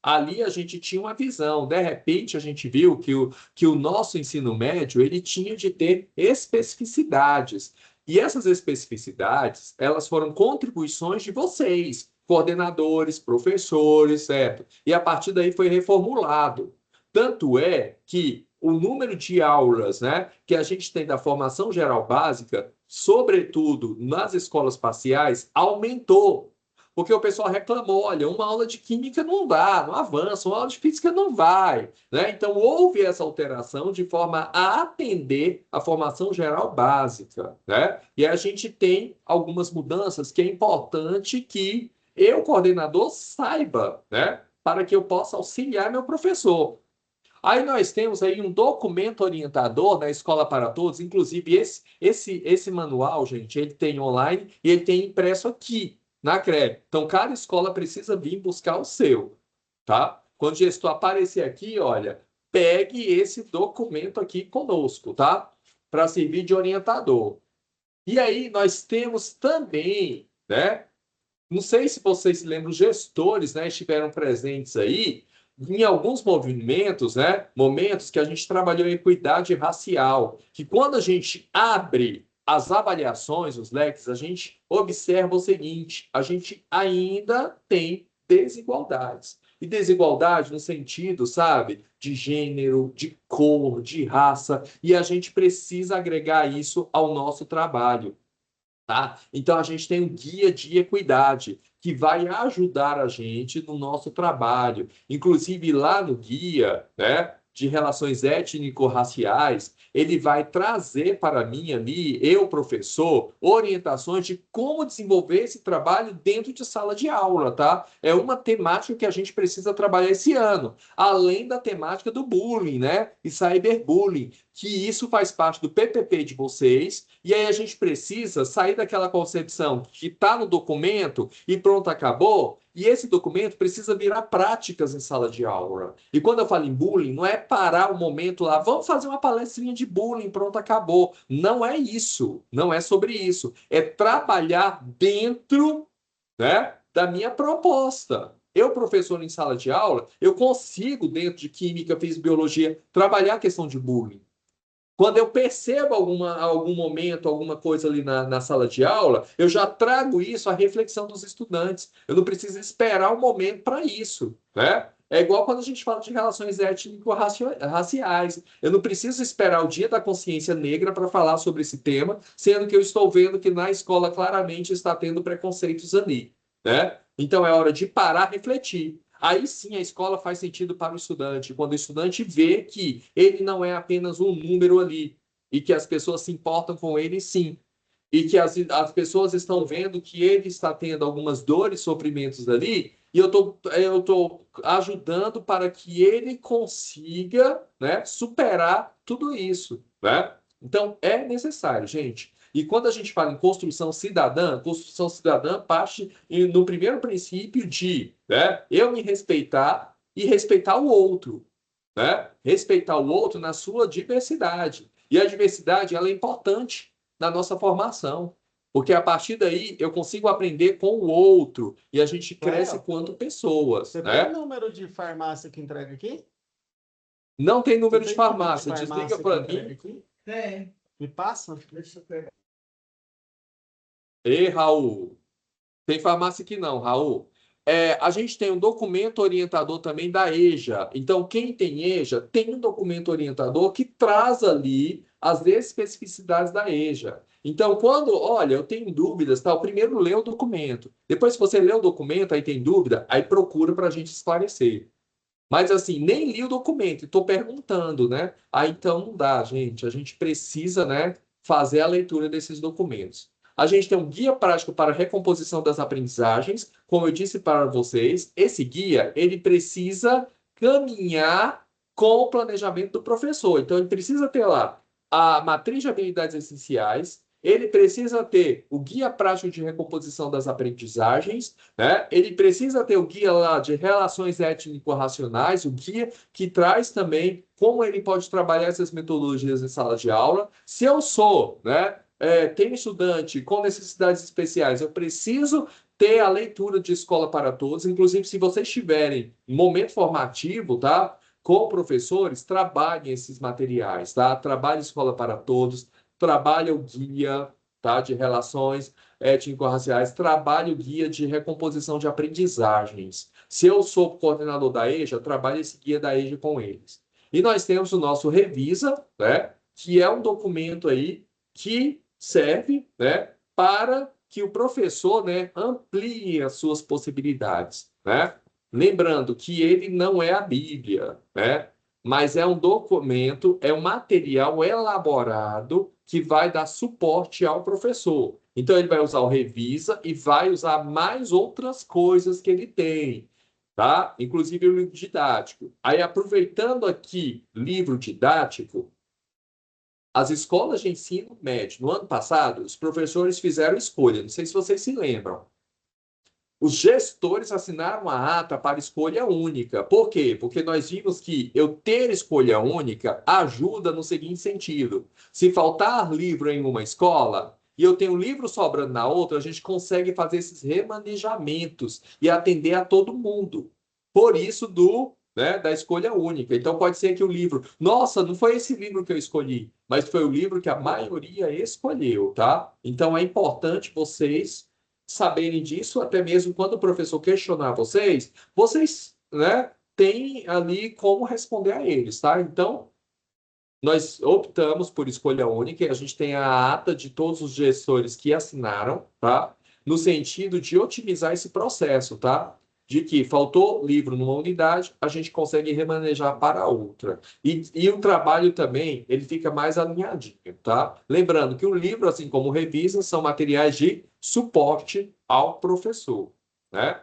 ali a gente tinha uma visão. De repente, a gente viu que o nosso ensino médio ele tinha de ter especificidades. E essas especificidades, elas foram contribuições de vocês, coordenadores, professores, certo? E a partir daí foi reformulado. Tanto é que o número de aulas, né, que a gente tem da formação geral básica, sobretudo nas escolas parciais, aumentou. Porque o pessoal reclamou, olha, uma aula de química não dá, não avança, uma aula de física não vai, né? Então houve essa alteração de forma a atender a formação geral básica, né? E a gente tem algumas mudanças que é importante que eu, coordenador, saiba, né? Para que eu possa auxiliar meu professor. Aí nós temos aí um documento orientador na Escola para Todos, inclusive esse manual, gente, ele tem online e ele tem impresso aqui na CREB. Então, cada escola precisa vir buscar o seu, tá? Quando o gestor aparecer aqui, olha, pegue esse documento aqui conosco, tá? Para servir de orientador. E aí nós temos também, né? Não sei se vocês se lembram, os gestores, né, estiveram presentes aí em alguns movimentos, né, momentos que a gente trabalhou em equidade racial, que quando a gente abre as avaliações, os leques, a gente observa o seguinte: a gente ainda tem desigualdades. E desigualdade no sentido, sabe, de gênero, de cor, de raça, e a gente precisa agregar isso ao nosso trabalho. Tá? Então, a gente tem um guia de equidade que vai ajudar a gente no nosso trabalho. Inclusive, lá no guia, né, de relações étnico-raciais, ele vai trazer para mim ali, eu, professor, orientações de como desenvolver esse trabalho dentro de sala de aula, tá? É uma temática que a gente precisa trabalhar esse ano, além da temática do bullying, né? E cyberbullying, que isso faz parte do PPP de vocês, e aí a gente precisa sair daquela concepção que está no documento e pronto, acabou, e esse documento precisa virar práticas em sala de aula. E quando eu falo em bullying, não é parar o momento lá, vamos fazer uma palestrinha de bullying, pronto, acabou. Não é isso, não é sobre isso. É trabalhar dentro, né, da minha proposta. Eu, professor em sala de aula, eu consigo, dentro de química, física, biologia, trabalhar a questão de bullying. Quando eu percebo algum momento, alguma coisa ali na sala de aula, eu já trago isso à reflexão dos estudantes. Eu não preciso esperar um momento para isso, né? É igual quando a gente fala de relações étnico-raciais. Eu não preciso esperar o Dia da Consciência Negra para falar sobre esse tema, sendo que eu estou vendo que na escola claramente está tendo preconceitos ali, né? Então é hora de parar, refletir. Aí sim a escola faz sentido para o estudante, quando o estudante vê que ele não é apenas um número ali e que as pessoas se importam com ele, sim. e que as pessoas estão vendo que ele está tendo algumas dores, sofrimentos ali, e eu tô ajudando para que ele consiga, né, superar tudo isso, né? Então, é necessário, gente. E quando a gente fala em construção cidadã parte no primeiro princípio de, né, eu me respeitar e respeitar o outro, né? Respeitar o outro na sua diversidade. E a diversidade, ela é importante na nossa formação, porque a partir daí eu consigo aprender com o outro e a gente cresce Léo, quanto pessoas, você tem né? o número de farmácia que entrega aqui? Não tem Você número de tem o número farmácia, desliga que para entrega mim. aqui? Tem. Me passa? Deixa eu pegar. Ei, Raul, tem farmácia que não, Raul. A gente tem um documento orientador também da EJA. Então, quem tem EJA tem um documento orientador que traz ali as especificidades da EJA. Então, olha, eu tenho dúvidas, tal, primeiro lê o documento. Depois, se você lê o documento, aí tem dúvida, aí procura para a gente esclarecer. Mas, assim, nem li o documento, estou perguntando, né? Aí, então, não dá, gente. A gente precisa, né, fazer a leitura desses documentos. A gente tem um guia prático para a recomposição das aprendizagens. Como eu disse para vocês, esse guia, ele precisa caminhar com o planejamento do professor. Então, ele precisa ter lá a matriz de habilidades essenciais, ele precisa ter o guia prático de recomposição das aprendizagens, né? Ele precisa ter o guia lá de relações étnico-racionais, o guia que traz também como ele pode trabalhar essas metodologias em sala de aula. Se eu sou, né, tenho estudante com necessidades especiais, eu preciso ter a leitura de Escola para Todos. Inclusive, se vocês tiverem momento formativo, tá? Com professores, trabalhem esses materiais, tá? Trabalhe Escola para Todos, trabalhe o guia, tá? De relações étnico-raciais, trabalhe o guia de recomposição de aprendizagens. Se eu sou coordenador da EJA, trabalhe esse guia da EJA com eles. E nós temos o nosso Revisa, né? Que é um documento aí que serve, né, para que o professor, né, amplie as suas possibilidades, né? Lembrando que ele não é a Bíblia, né? Mas é um documento, é um material elaborado que vai dar suporte ao professor. Então, ele vai usar o Revisa e vai usar mais outras coisas que ele tem, tá? Inclusive o livro didático. Aí, aproveitando aqui livro didático, as escolas de ensino médio, no ano passado, os professores fizeram escolha, não sei se vocês se lembram. Os gestores assinaram a ata para escolha única. Por quê? Porque nós vimos que eu ter escolha única ajuda no seguinte sentido. Se faltar livro em uma escola e eu tenho livro sobrando na outra, a gente consegue fazer esses remanejamentos e atender a todo mundo. Por isso né, da escolha única. Então pode ser que o livro, nossa, não foi esse livro que eu escolhi, mas foi o livro que a maioria escolheu, tá? Então é importante vocês saberem disso, até mesmo quando o professor questionar vocês, vocês, né, têm ali como responder a eles, tá? Então, nós optamos por escolha única e a gente tem a ata de todos os gestores que assinaram, tá? No sentido de otimizar esse processo, tá? De que faltou livro numa unidade, a gente consegue remanejar para outra. E o trabalho também, ele fica mais alinhadinho, tá? Lembrando que o livro, assim como revisa, são materiais de suporte ao professor, né?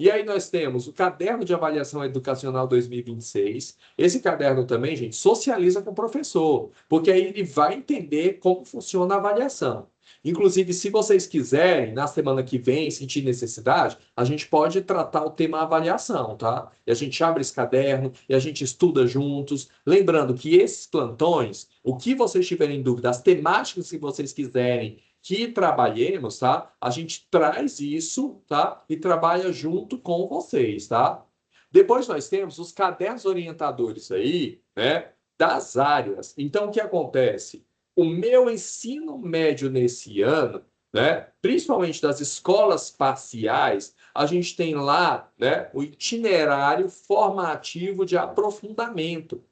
E aí nós temos o Caderno de Avaliação Educacional 2026. Esse caderno também, gente, socializa com o professor, porque aí ele vai entender como funciona a avaliação. Inclusive, se vocês quiserem, na semana que vem, sentir necessidade, a gente pode tratar o tema avaliação, tá? E a gente abre esse caderno e a gente estuda juntos. Lembrando que esses plantões, o que vocês tiverem dúvida, as temáticas que vocês quiserem que trabalhemos, tá? A gente traz isso, tá? E trabalha junto com vocês, tá? Depois nós temos os cadernos orientadores aí, né? Das áreas. Então, o que acontece? O meu ensino médio nesse ano, né? Principalmente das escolas parciais, a gente tem lá, né? O itinerário formativo de aprofundamento.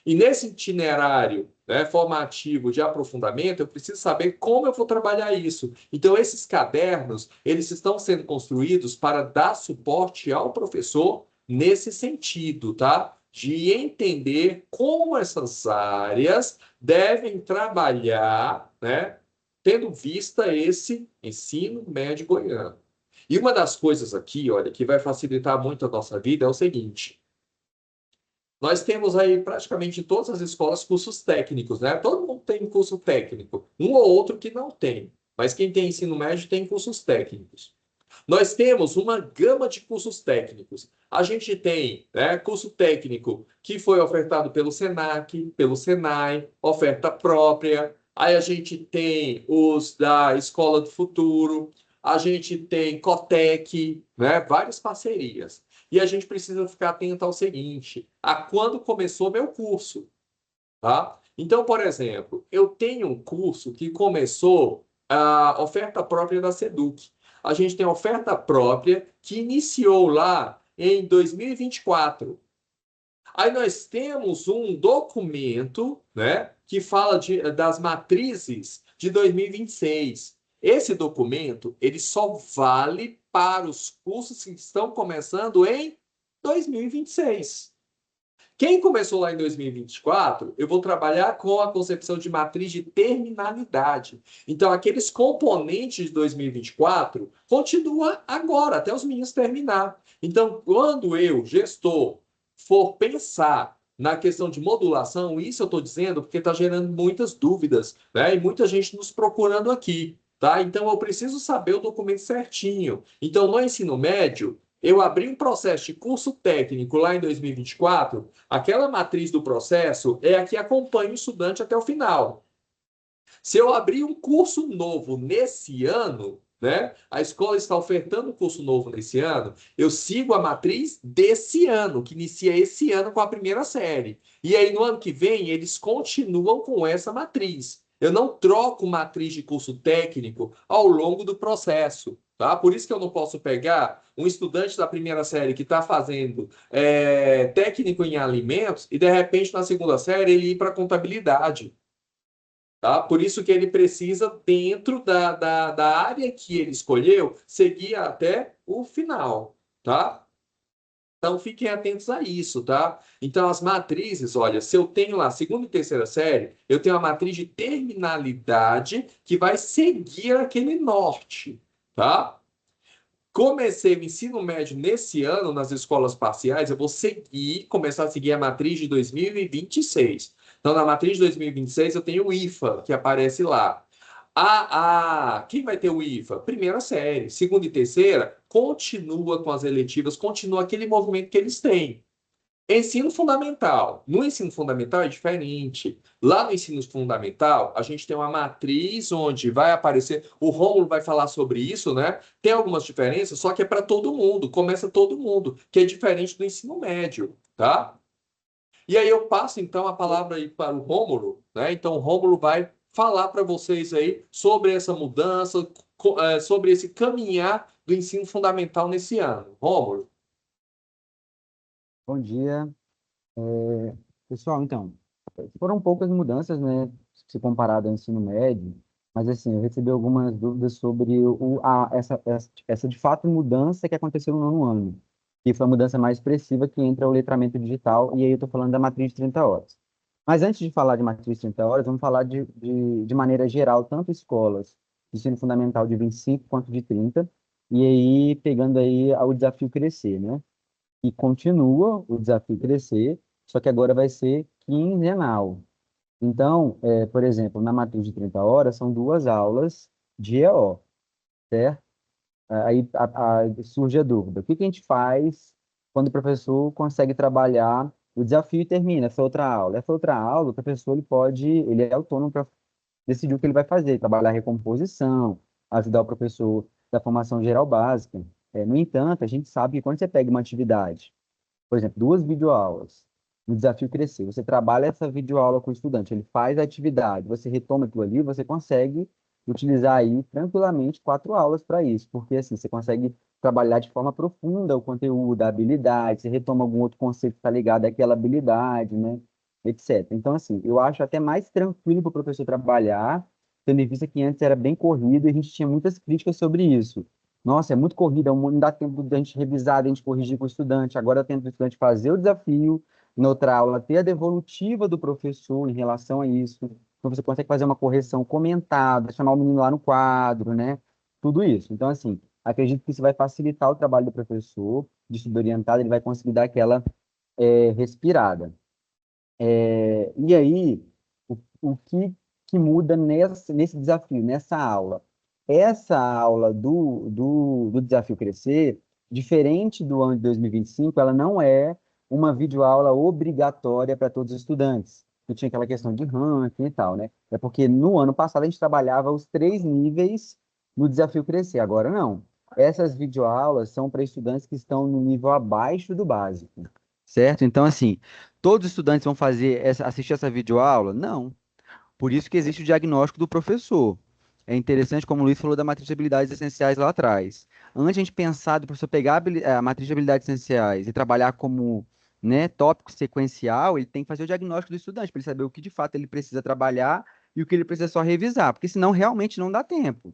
E nesse itinerário, né, formativo de aprofundamento, eu preciso saber como eu vou trabalhar isso. Então, esses cadernos, eles estão sendo construídos para dar suporte ao professor nesse sentido, tá? De entender como essas áreas devem trabalhar, né, tendo vista esse ensino médio goiano. E uma das coisas aqui, olha, que vai facilitar muito a nossa vida é o seguinte: nós temos aí praticamente em todas as escolas cursos técnicos, né? Todo mundo tem curso técnico, um ou outro que não tem, mas quem tem ensino médio tem cursos técnicos. Nós temos uma gama de cursos técnicos. A gente tem, né, curso técnico que foi ofertado pelo Senac, pelo Senai, oferta própria. Aí a gente tem os da Escola do Futuro, a gente tem Cotec, né, várias parcerias. E a gente precisa ficar atento ao seguinte: a quando começou meu curso, tá? Então, por exemplo, eu tenho um curso que começou a oferta própria da Seduc. A gente tem oferta própria que iniciou lá em 2024. Aí nós temos um documento, né, que fala das matrizes de 2026. Esse documento, ele só vale para os cursos que estão começando em 2026. Quem começou lá em 2024, eu vou trabalhar com a concepção de matriz de terminalidade. Então, aqueles componentes de 2024 continua agora, até os meninos terminar. Então, quando eu, gestor, for pensar na questão de modulação, isso eu estou dizendo porque está gerando muitas dúvidas, né? E muita gente nos procurando aqui, tá? Então, eu preciso saber o documento certinho. Então, no ensino médio, eu abri um processo de curso técnico lá em 2024, aquela matriz do processo é a que acompanha o estudante até o final. Se eu abrir um curso novo nesse ano, né? A escola está ofertando um curso novo nesse ano, eu sigo a matriz desse ano, que inicia esse ano com a primeira série. E aí, no ano que vem, eles continuam com essa matriz. Eu não troco matriz de curso técnico ao longo do processo. Tá? Por isso que eu não posso pegar um estudante da primeira série que está fazendo técnico em alimentos e, de repente, na segunda série, ele ir para contabilidade. Tá? Por isso que ele precisa, dentro da área que ele escolheu, seguir até o final. Tá? Então, fiquem atentos a isso, tá? Então, as matrizes, olha, se eu tenho lá segunda e terceira série, eu tenho a matriz de terminalidade que vai seguir aquele norte, tá? Comecei o ensino médio nesse ano nas escolas parciais, eu vou começar a seguir a matriz de 2026. Então, na matriz de 2026, eu tenho o IFA, que aparece lá. Quem vai ter o IFA? Primeira série. Segunda e terceira, continua com as eletivas, continua aquele movimento que eles têm. Ensino fundamental. No ensino fundamental é diferente. Lá no ensino fundamental, a gente tem uma matriz onde vai aparecer. O Rômulo vai falar sobre isso, né? Tem algumas diferenças, só que é para todo mundo, começa todo mundo, que é diferente do ensino médio, tá? E aí eu passo então a palavra aí para o Rômulo, né? Então o Rômulo vai falar para vocês aí sobre essa mudança, sobre esse caminhar do ensino fundamental nesse ano. Rômulo. Bom dia. Pessoal, então, foram poucas mudanças, né, se comparado ao ensino médio, mas assim, eu recebi algumas dúvidas sobre essa de fato mudança que aconteceu no nono ano, que foi a mudança mais expressiva que entra o letramento digital, e aí eu estou falando da matriz de 30 horas. Mas antes de falar de matriz de 30 horas, vamos falar de maneira geral, tanto escolas de ensino fundamental de 25 quanto de 30, e aí pegando aí o desafio crescer, né? E continua o desafio crescer, só que agora vai ser quinzenal. Então, por exemplo, na matriz de 30 horas, são 2 aulas de EO, certo? Aí surge a dúvida: o que que a gente faz quando o professor consegue trabalhar o desafio e termina essa outra aula? Essa outra aula, o professor ele é autônomo para decidir o que ele vai fazer, trabalhar a recomposição, ajudar o professor da formação geral básica. No entanto, a gente sabe que quando você pega uma atividade, por exemplo, 2 videoaulas, no desafio crescer, você trabalha essa videoaula com o estudante, ele faz a atividade, você retoma aquilo ali, você consegue utilizar aí tranquilamente 4 aulas para isso, porque assim, você consegue trabalhar de forma profunda o conteúdo, a habilidade, você retoma algum outro conceito que está ligado àquela habilidade, né, etc. Então, assim, eu acho até mais tranquilo para o professor trabalhar, tendo em vista que antes era bem corrido e a gente tinha muitas críticas sobre isso. Nossa, é muito corrida, não dá tempo de a gente revisar, de a gente corrigir com o estudante. Agora dá tempo do estudante fazer o desafio, na outra aula ter a devolutiva do professor em relação a isso. Então você consegue fazer uma correção comentada, chamar o menino lá no quadro, né? Tudo isso. Então, assim, acredito que isso vai facilitar o trabalho do professor, de estudo orientado, ele vai conseguir dar aquela respirada. E aí, o que muda nesse desafio, nessa aula? Essa aula do Desafio Crescer, diferente do ano de 2025, ela não é uma videoaula obrigatória para todos os estudantes. Que tinha aquela questão de ranking e tal, né? É porque no ano passado a gente trabalhava os 3 níveis no Desafio Crescer, agora não. Essas videoaulas são para estudantes que estão no nível abaixo do básico, certo? Então, assim, todos os estudantes vão assistir essa videoaula? Não. Por isso que existe o diagnóstico do professor. É interessante, como o Luiz falou da matriz de habilidades essenciais lá atrás. Antes de a gente pensar do professor pegar a matriz de habilidades essenciais e trabalhar como, né, tópico sequencial, ele tem que fazer o diagnóstico do estudante, para ele saber o que de fato ele precisa trabalhar e o que ele precisa só revisar, porque senão realmente não dá tempo.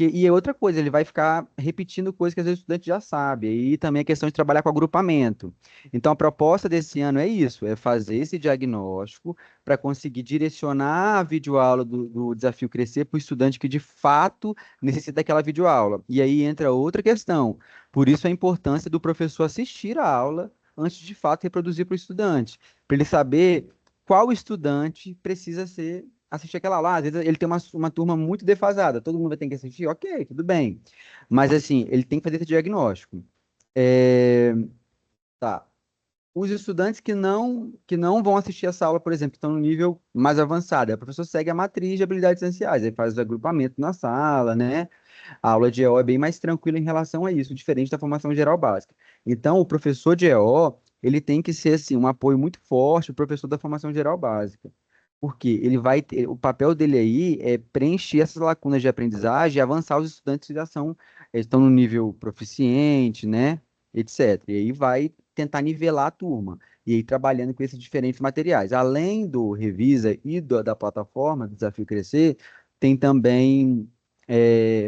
E é outra coisa, ele vai ficar repetindo coisas que às vezes o estudante já sabe. E também a questão de trabalhar com agrupamento. Então, a proposta desse ano é isso, é fazer esse diagnóstico para conseguir direcionar a videoaula do Desafio Crescer para o estudante que de fato necessita daquela videoaula. E aí entra outra questão. Por isso a importância do professor assistir a aula antes de fato reproduzir para o estudante, para ele saber qual estudante precisa ser assistir aquela aula. Às vezes ele tem uma turma muito defasada, todo mundo vai ter que assistir, ok, tudo bem. Mas assim, ele tem que fazer esse diagnóstico. É, Tá. Os estudantes que não vão assistir essa aula, por exemplo, que estão no nível mais avançado, aí o professor segue a matriz de habilidades essenciais, aí faz o agrupamento na sala, né? A aula de EO é bem mais tranquila em relação a isso, diferente da formação geral básica. Então, o professor de EO, ele tem que ser, assim, um apoio muito forte para o professor da formação geral básica. Porque o papel dele aí é preencher essas lacunas de aprendizagem e avançar os estudantes que já estão no nível proficiente, né? Etc. E aí vai tentar nivelar a turma. E aí trabalhando com esses diferentes materiais. Além do Revisa e da plataforma do Desafio Crescer, tem também,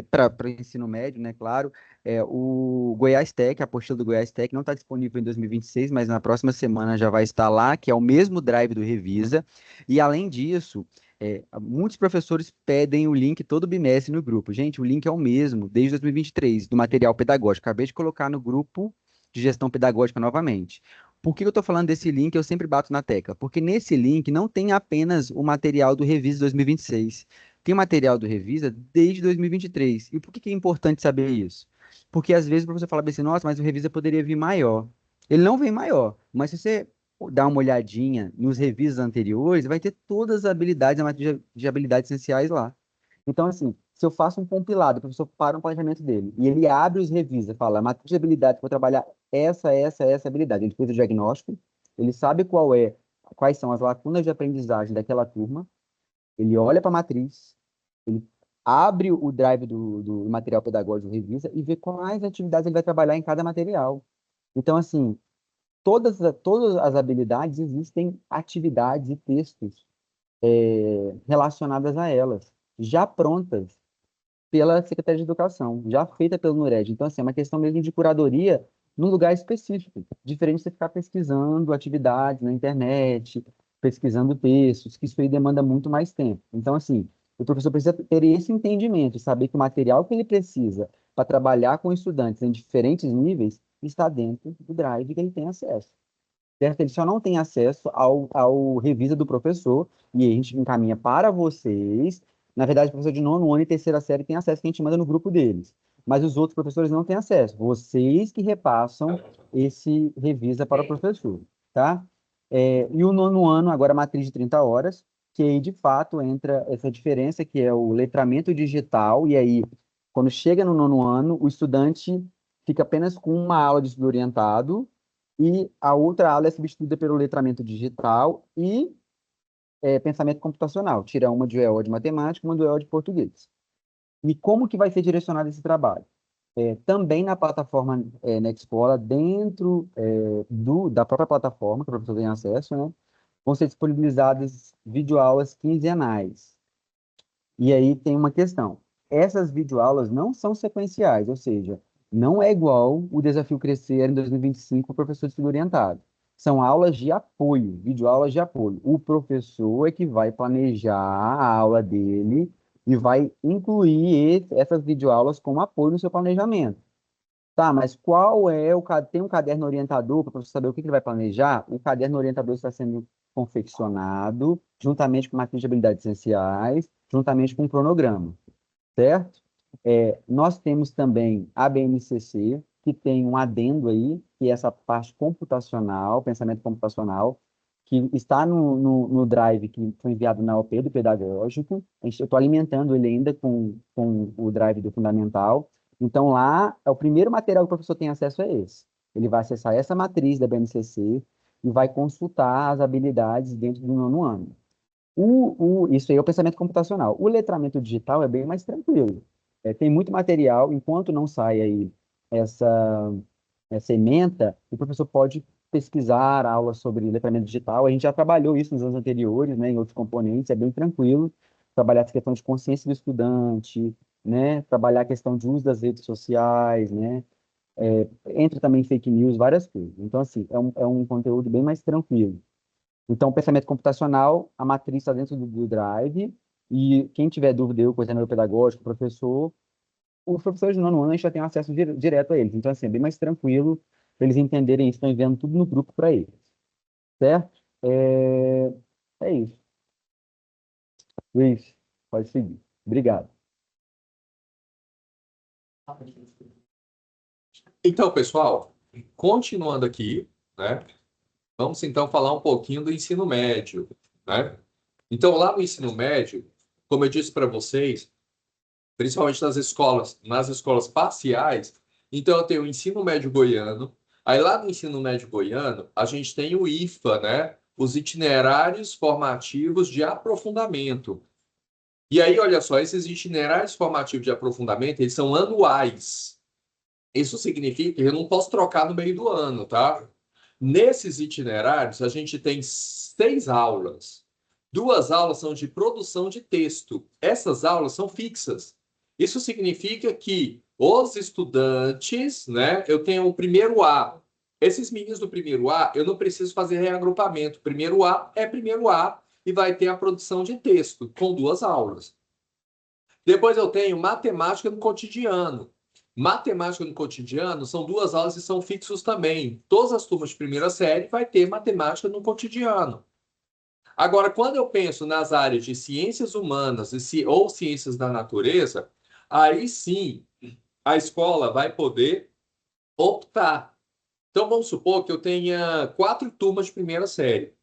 para ensino médio, né? Claro, o Goiás Tech, a apostila do Goiás Tech não está disponível em 2026, mas na próxima semana já vai estar lá, que é o mesmo drive do Revisa. E além disso, muitos professores pedem o link todo bimestre no grupo. Gente, o link é o mesmo desde 2023, do material pedagógico. Acabei de colocar no grupo de gestão pedagógica novamente. Por que eu estou falando desse link? Eu sempre bato na tecla. Porque nesse link não tem apenas o material do Revisa 2026. Tem material do Revisa desde 2023. E por que é importante saber isso? Porque às vezes o professor fala assim, nossa, mas o Revisa poderia vir maior. Ele não vem maior, mas se você dar uma olhadinha nos revisos anteriores, vai ter todas as habilidades, a matriz de habilidades essenciais lá. Então, assim, se eu faço um compilado, o professor para um planejamento dele, e ele abre os revisa, fala, a matriz de habilidades, vou trabalhar essa habilidade. Ele fez o diagnóstico, ele sabe quais são as lacunas de aprendizagem daquela turma, ele olha para a matriz, ele abre o drive do material pedagógico do revisa e vê quais atividades ele vai trabalhar em cada material. Então, assim, todas as habilidades existem atividades e textos relacionadas a elas, já prontas pela Secretaria de Educação, já feita pelo NURED. Então, assim, é uma questão mesmo de curadoria num lugar específico, diferente de você ficar pesquisando atividades na internet, pesquisando textos, que isso aí demanda muito mais tempo. Então, assim, o professor precisa ter esse entendimento, saber que o material que ele precisa para trabalhar com estudantes em diferentes níveis está dentro do Drive que ele tem acesso, certo? Ele só não tem acesso ao revisa do professor, e aí a gente encaminha para vocês. Na verdade, o professor de nono ano e terceira série tem acesso, que a gente manda no grupo deles. Mas os outros professores não têm acesso. Vocês que repassam esse revisa para o professor, tá? E o nono ano, agora matriz de 30 horas, que aí, de fato, entra essa diferença, que é o letramento digital, e aí, quando chega no nono ano, o estudante fica apenas com uma aula de estudo orientado, e a outra aula é substituída pelo letramento digital e pensamento computacional. Tira uma de EO de matemática, uma do EO de português. E como que vai ser direcionado esse trabalho? Também na plataforma Nextpola, dentro da própria plataforma, que o professor tem acesso, né, vão ser disponibilizadas videoaulas quinzenais. E aí tem uma questão. Essas videoaulas não são sequenciais, ou seja, não é igual o Desafio Crescer em 2025 para o professor de estudo orientado. são aulas de apoio, videoaulas de apoio. O professor é que vai planejar a aula dele e vai incluir essas videoaulas como apoio no seu planejamento. Tá, mas qual é o... Tem um caderno orientador para o professor saber o que ele vai planejar? O caderno orientador está sendo confeccionado juntamente com matriz de habilidades essenciais, juntamente com um cronograma, certo? Nós temos também a BNCC, que tem um adendo aí, que é essa parte computacional, pensamento computacional, que está no drive que foi enviado na OP do pedagógico. Eu estou alimentando ele ainda com o drive do fundamental. Então, lá, o primeiro material que o professor tem acesso é esse. Ele vai acessar essa matriz da BNCC e vai consultar as habilidades dentro do nono ano. Isso aí é o pensamento computacional. O letramento digital é bem mais tranquilo. Tem muito material, enquanto não sai aí essa ementa, o professor pode pesquisar aulas sobre letramento digital. A gente já trabalhou isso nos anos anteriores, né, em outros componentes, é bem tranquilo. Trabalhar essa questão de consciência do estudante, né, trabalhar a questão de uso das redes sociais, né, entra também fake news, várias coisas. Então, assim, é um conteúdo bem mais tranquilo. Então, pensamento computacional, a matriz está dentro do Drive, e quem tiver dúvida, eu, coordenador pedagógico, professor, os professores do nono ano, a gente já tem acesso direto a eles. Então, assim, é bem mais tranquilo para eles entenderem isso, estão enviando tudo no grupo para eles. Certo? É isso. Luiz, pode seguir. Obrigado. Então, pessoal, continuando aqui, né? Vamos então falar um pouquinho do ensino médio, né? Então, lá no ensino médio, como eu disse para vocês, principalmente nas escolas parciais, então eu tenho o ensino médio goiano. Aí lá no ensino médio goiano, a gente tem o IFA, né? Os itinerários formativos de aprofundamento. E aí, olha só, esses itinerários formativos de aprofundamento, eles são anuais. Isso significa que eu não posso trocar no meio do ano, tá? Nesses itinerários, a gente tem 6 aulas. 2 aulas são de produção de texto. Essas aulas são fixas. Isso significa que os estudantes, né? Eu tenho o primeiro A. Esses meninos do primeiro A, eu não preciso fazer reagrupamento. Primeiro A é primeiro A e vai ter a produção de texto com 2 aulas. Depois eu tenho matemática no cotidiano. Matemática no cotidiano são 2 aulas e são fixos também. Todas as turmas de primeira série vai ter matemática no cotidiano. Agora, quando eu penso nas áreas de ciências humanas ou ciências da natureza, aí sim a escola vai poder optar. Então, vamos supor que eu tenha 4 turmas de primeira série.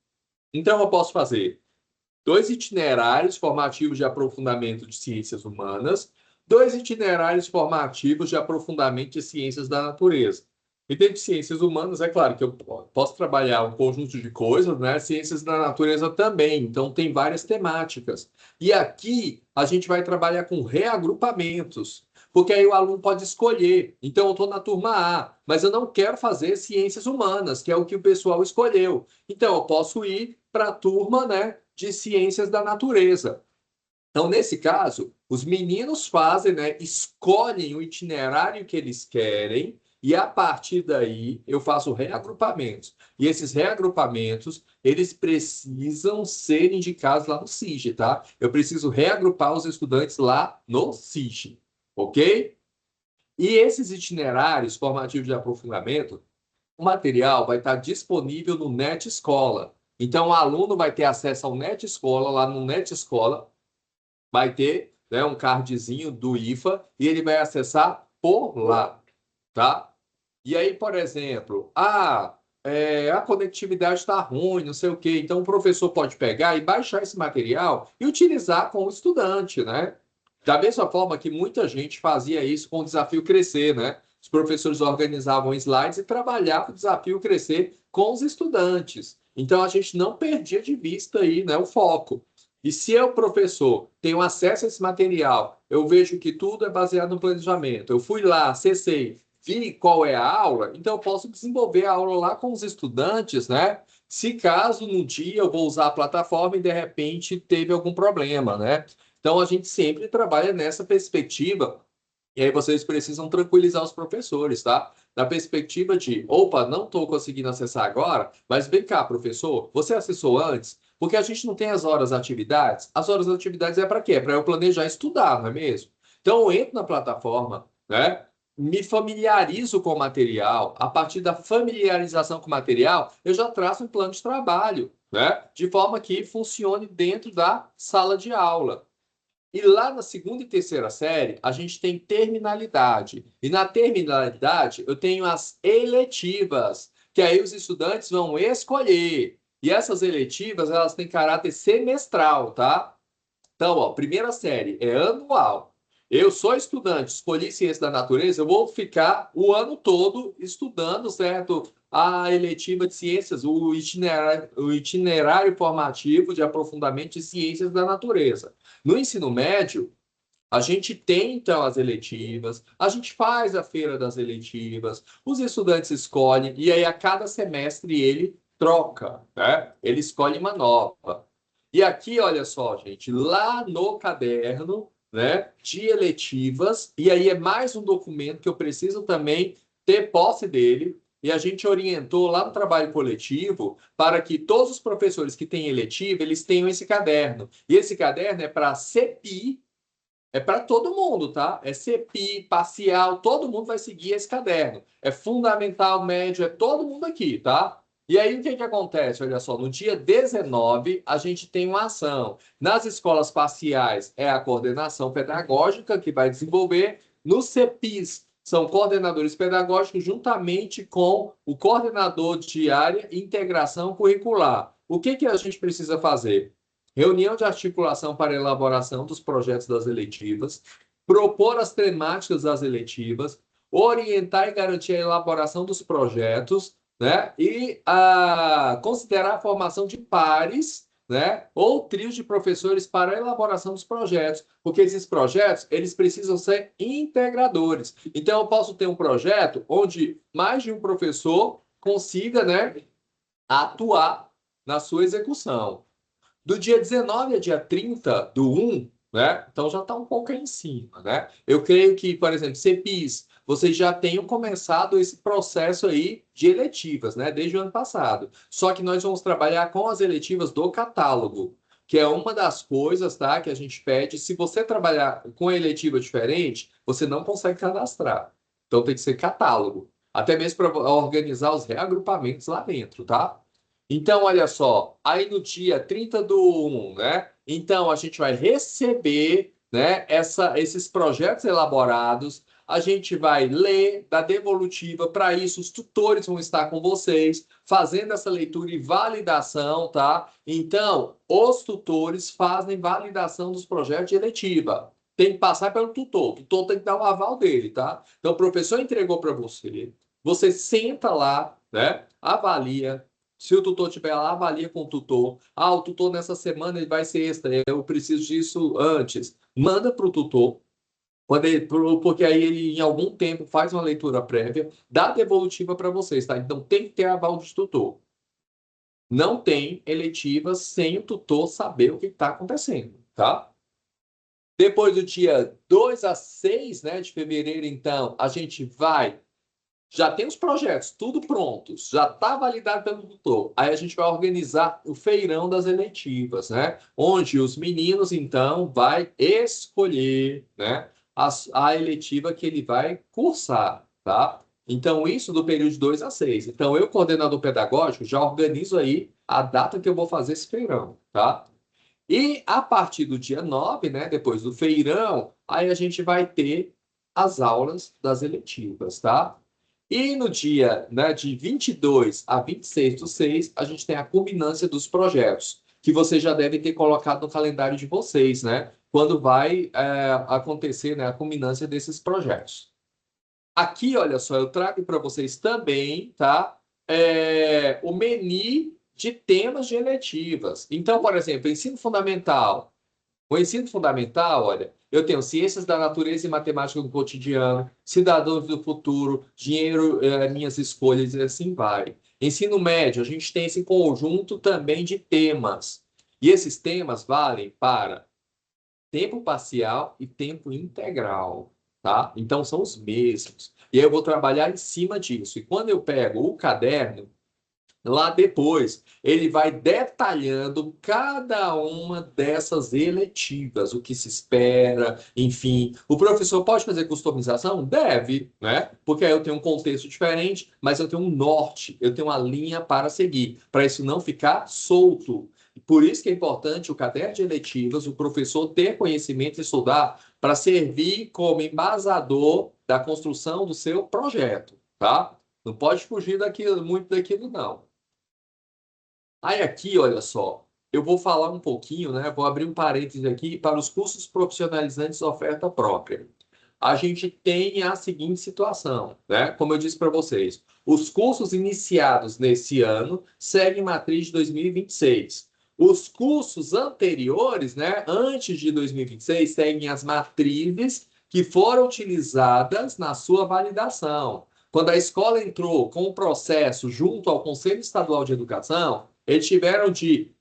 Então, eu posso fazer 2 itinerários formativos de aprofundamento de ciências humanas, 2 itinerários formativos de aprofundamento de ciências da natureza. E dentro de ciências humanas, é claro que eu posso trabalhar um conjunto de coisas, né? Ciências da natureza também, então tem várias temáticas. E aqui a gente vai trabalhar com reagrupamentos, porque aí o aluno pode escolher. Então, eu estou na turma A, mas eu não quero fazer ciências humanas, que é o que o pessoal escolheu. Então, eu posso ir para a turma, né, de ciências da natureza. Então, nesse caso, os meninos fazem, né, escolhem o itinerário que eles querem e, a partir daí, eu faço reagrupamentos. E esses reagrupamentos, eles precisam ser indicados lá no SIG, tá? Eu preciso reagrupar os estudantes lá no SIG, ok? E esses itinerários formativos de aprofundamento, o material vai estar disponível no Net Escola. Então, o aluno vai ter acesso ao Net Escola, lá no Net Escola, vai ter, né, um cardzinho do IFA e ele vai acessar por lá, tá? E aí, por exemplo, a conectividade está ruim, não sei o quê. Então, o professor pode pegar e baixar esse material e utilizar com o estudante, né? Da mesma forma que muita gente fazia isso com o Desafio Crescer, né? Os professores organizavam slides e trabalhavam o Desafio Crescer com os estudantes. Então, a gente não perdia de vista aí, né, o foco. E se eu, professor, tenho acesso a esse material, eu vejo que tudo é baseado no planejamento, eu fui lá, acessei, vi qual é a aula, então eu posso desenvolver a aula lá com os estudantes, né? Se caso no dia eu vou usar a plataforma e de repente teve algum problema, né? Então a gente sempre trabalha nessa perspectiva e aí vocês precisam tranquilizar os professores, tá? da perspectiva de, opa, não estou conseguindo acessar agora, mas vem cá, professor, você acessou antes? Porque a gente não tem as horas atividades. As horas atividades é para quê? É para eu planejar estudar, não é mesmo? Então, eu entro na plataforma, né? Me familiarizo com o material. A partir da familiarização com o material, eu já traço um plano de trabalho, né? De forma que funcione dentro da sala de aula. E lá na segunda e terceira série, a gente tem terminalidade. E na terminalidade, eu tenho as eletivas, que aí os estudantes vão escolher. E essas eletivas, elas têm caráter semestral, tá? Então, ó, primeira série é anual. Eu sou estudante, escolhi ciência da natureza, eu vou ficar o ano todo estudando, certo? A eletiva de ciências, o itinerário formativo de aprofundamento de ciências da natureza. No ensino médio, a gente tem, então, as eletivas, a gente faz a feira das eletivas, os estudantes escolhem, e aí a cada semestre ele troca, né? Ele escolhe uma nova. E aqui, olha só, gente, lá no caderno, né, de eletivas, e aí é mais um documento que eu preciso também ter posse dele, e a gente orientou lá no trabalho coletivo para que todos os professores que têm eletiva, eles tenham esse caderno. E esse caderno é para CEPI, é para todo mundo, tá? É CEPI, parcial, todo mundo vai seguir esse caderno. É fundamental, médio, é todo mundo aqui, tá? E aí, o que acontece? Olha só, no dia 19, a gente tem uma ação. Nas escolas parciais, é a coordenação pedagógica que vai desenvolver. Nos CEPIs, são coordenadores pedagógicos, juntamente com o coordenador de área e integração curricular. O que a gente precisa fazer? Reunião de articulação para elaboração dos projetos das eletivas, propor as temáticas das eletivas, orientar e garantir a elaboração dos projetos, né? E considerar a formação de pares, né? Ou trios de professores para a elaboração dos projetos, porque esses projetos eles precisam ser integradores. Então, eu posso ter um projeto onde mais de um professor consiga, né, atuar na sua execução. Do dia 19 a dia 30 do 1, né? Então já está um pouco aí em cima, né? Eu creio que, por exemplo, CEPIs, vocês já tenham começado esse processo aí de eletivas, né? Desde o ano passado. Só que nós vamos trabalhar com as eletivas do catálogo, que é uma das coisas, tá? Que a gente pede. Se você trabalhar com eletiva diferente, você não consegue cadastrar. Então tem que ser catálogo. Até mesmo para organizar os reagrupamentos lá dentro, tá? Então, olha só, aí no dia 30 do 1, né? Então, a gente vai receber, né, esses projetos elaborados, a gente vai ler, dar devolutiva, para isso os tutores vão estar com vocês, fazendo essa leitura e validação, tá? Então, os tutores fazem validação dos projetos de eletiva. Tem que passar pelo tutor, o tutor tem que dar o aval dele, tá? Então, o professor entregou para você, você senta lá, né? Avalia. Se o tutor estiver lá, avalia com o tutor. Ah, o tutor nessa semana ele vai ser extra, eu preciso disso antes. Manda para o tutor, porque aí ele, em algum tempo, faz uma leitura prévia, dá devolutiva para vocês, tá? Então tem que ter aval do tutor. Não tem eletiva sem o tutor saber o que está acontecendo, tá? Depois do dia 2 a 6, né, de fevereiro, então, a gente vai. Já tem os projetos, tudo prontos, já está validado pelo tutor. Aí a gente vai organizar o feirão das eletivas, né? Onde os meninos, então, vai escolher, né, a eletiva que ele vai cursar, tá? Então, isso do período de 2 a 6. Então, eu, coordenador pedagógico, já organizo aí a data que eu vou fazer esse feirão, tá? E a partir do dia 9, né, depois do feirão, aí a gente vai ter as aulas das eletivas, tá? E no dia, né, de 22 a 26 do 6, a gente tem a culminância dos projetos, que vocês já devem ter colocado no calendário de vocês, né? Quando vai acontecer, né, a culminância desses projetos. Aqui, olha só, eu trago para vocês também, tá? O menu de temas de eletivas. Então, por exemplo, ensino fundamental. O ensino fundamental, olha, eu tenho ciências da natureza e matemática do cotidiano, cidadãos do futuro, dinheiro, minhas escolhas, e assim vai. Ensino médio, a gente tem esse conjunto também de temas. E esses temas valem para tempo parcial e tempo integral. tá? Então, são os mesmos. E aí eu vou trabalhar em cima disso. E quando eu pego o caderno, lá depois, ele vai detalhando cada uma dessas eletivas, o que se espera, enfim. O professor pode fazer customização? Deve, né? Porque aí eu tenho um contexto diferente, mas eu tenho um norte, eu tenho uma linha para seguir, para isso não ficar solto. Por isso que é importante o caderno de eletivas, o professor ter conhecimento e estudar para servir como embasador da construção do seu projeto, tá? Não pode fugir daquilo, muito daquilo, não. Aí aqui, olha só, eu vou falar um pouquinho, né? Vou abrir um parênteses aqui para os cursos profissionalizantes oferta própria. A gente tem a seguinte situação, né? Como eu disse para vocês, os cursos iniciados nesse ano seguem matriz de 2026. Os cursos anteriores, né, antes de 2026, seguem as matrizes que foram utilizadas na sua validação. Quando a escola entrou com o processo junto ao Conselho Estadual de Educação, eles tiveram de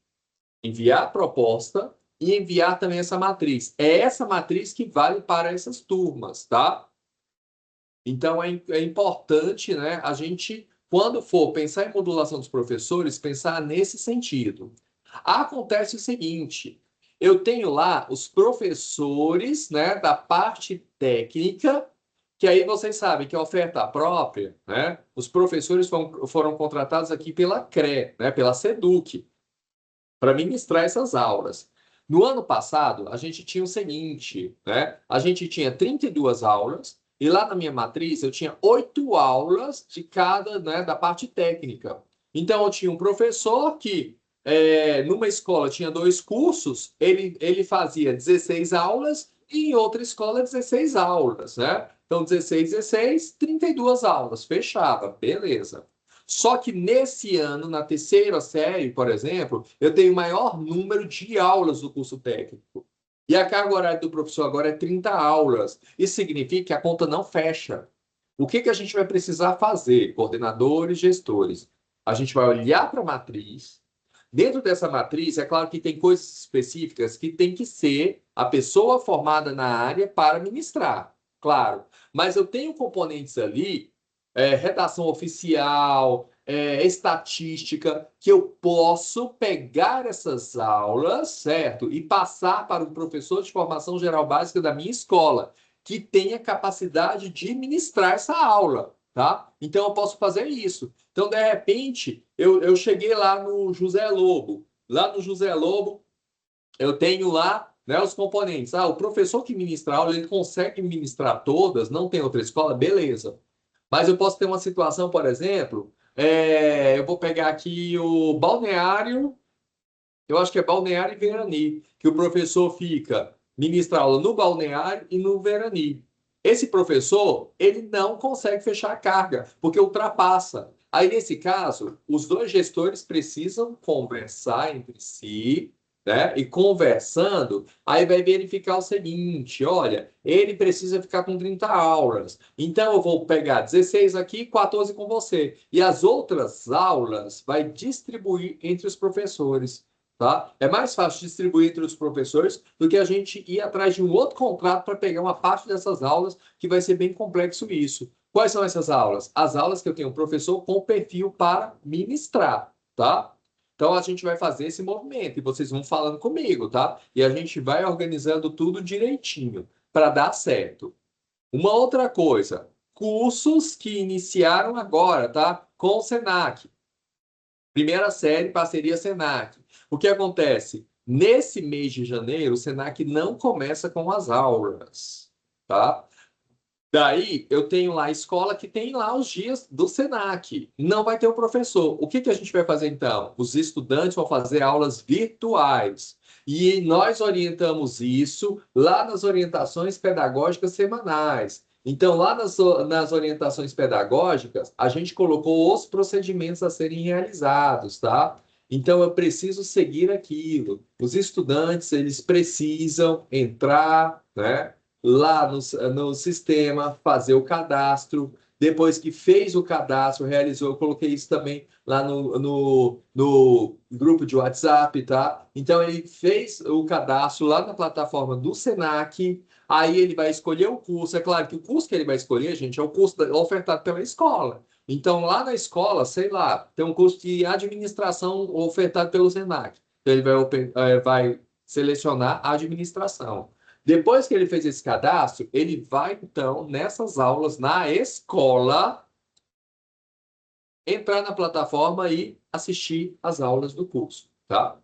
enviar a proposta e enviar também essa matriz. É essa matriz que vale para essas turmas, tá? Então, é importante, né, a gente, quando for pensar em modulação dos professores, pensar nesse sentido. Acontece o seguinte, eu tenho lá os professores, né, da parte técnica, que aí vocês sabem que a oferta própria, né, os professores foram contratados aqui pela CRE, né, pela SEDUC, para ministrar essas aulas. No ano passado, a gente tinha o seguinte, né? A gente tinha 32 aulas, e lá na minha matriz eu tinha 8 aulas de cada, né, da parte técnica. Então, eu tinha um professor que, numa escola, tinha 2 cursos, ele fazia 16 aulas, e em outra escola, 16 aulas, né? Então, 16, 16, 32 aulas, fechava, beleza. Só que nesse ano, na terceira série, por exemplo, eu tenho o maior número de aulas do curso técnico. E a carga horária do professor agora é 30 aulas. Isso significa que a conta não fecha. O que a gente vai precisar fazer, coordenadores, gestores? A gente vai olhar para a matriz. Dentro dessa matriz, é claro que tem coisas específicas que tem que ser a pessoa formada na área para ministrar, claro. Mas eu tenho componentes ali, redação oficial, estatística, que eu posso pegar essas aulas, certo? E passar para o professor de formação geral básica da minha escola, que tenha capacidade de ministrar essa aula, tá? Então, eu posso fazer isso. Então, de repente, eu cheguei lá no José Lobo. Lá no José Lobo, eu tenho lá, né, os componentes. Ah, o professor que ministra a aula, ele consegue ministrar todas, não tem outra escola, beleza. Mas eu posso ter uma situação, por exemplo, eu vou pegar aqui o balneário, eu acho que é balneário e Verani, que o professor fica ministra aula no balneário e no Verani. Esse professor, ele não consegue fechar a carga, porque ultrapassa. Aí, nesse caso, os dois gestores precisam conversar entre si, né? E conversando, aí vai verificar o seguinte: olha, ele precisa ficar com 30 aulas. Então, eu vou pegar 16 aqui, 14 com você. E as outras aulas vai distribuir entre os professores. Tá? É mais fácil distribuir entre os professores do que a gente ir atrás de um outro contrato para pegar uma parte dessas aulas, que vai ser bem complexo isso. Quais são essas aulas? As aulas que eu tenho um professor com perfil para ministrar, tá? Então a gente vai fazer esse movimento e vocês vão falando comigo, tá? E a gente vai organizando tudo direitinho para dar certo. Uma outra coisa, cursos que iniciaram agora, tá? Com o Senac. Primeira série, parceria Senac. O que acontece? Nesse mês de janeiro, o Senac não começa com as aulas, tá? Daí, eu tenho lá a escola que tem lá os dias do Senac. Não vai ter o professor. O que a gente vai fazer, então? Os estudantes vão fazer aulas virtuais. E nós orientamos isso lá nas orientações pedagógicas semanais. Então, lá nas orientações pedagógicas, a gente colocou os procedimentos a serem realizados, tá? Então, eu preciso seguir aquilo. Os estudantes, eles precisam entrar, né, lá no sistema, fazer o cadastro, depois que fez o cadastro, realizou, eu coloquei isso também lá no grupo de WhatsApp, tá? Então, ele fez o cadastro lá na plataforma do Senac, aí ele vai escolher o curso. É claro que o curso que ele vai escolher, gente, é o curso ofertado pela escola. Então, lá na escola, sei lá, tem um curso de administração ofertado pelo Senac. Então, ele vai selecionar a administração. Depois que ele fez esse cadastro, ele vai, então, nessas aulas na escola, entrar na plataforma e assistir as aulas do curso, tá?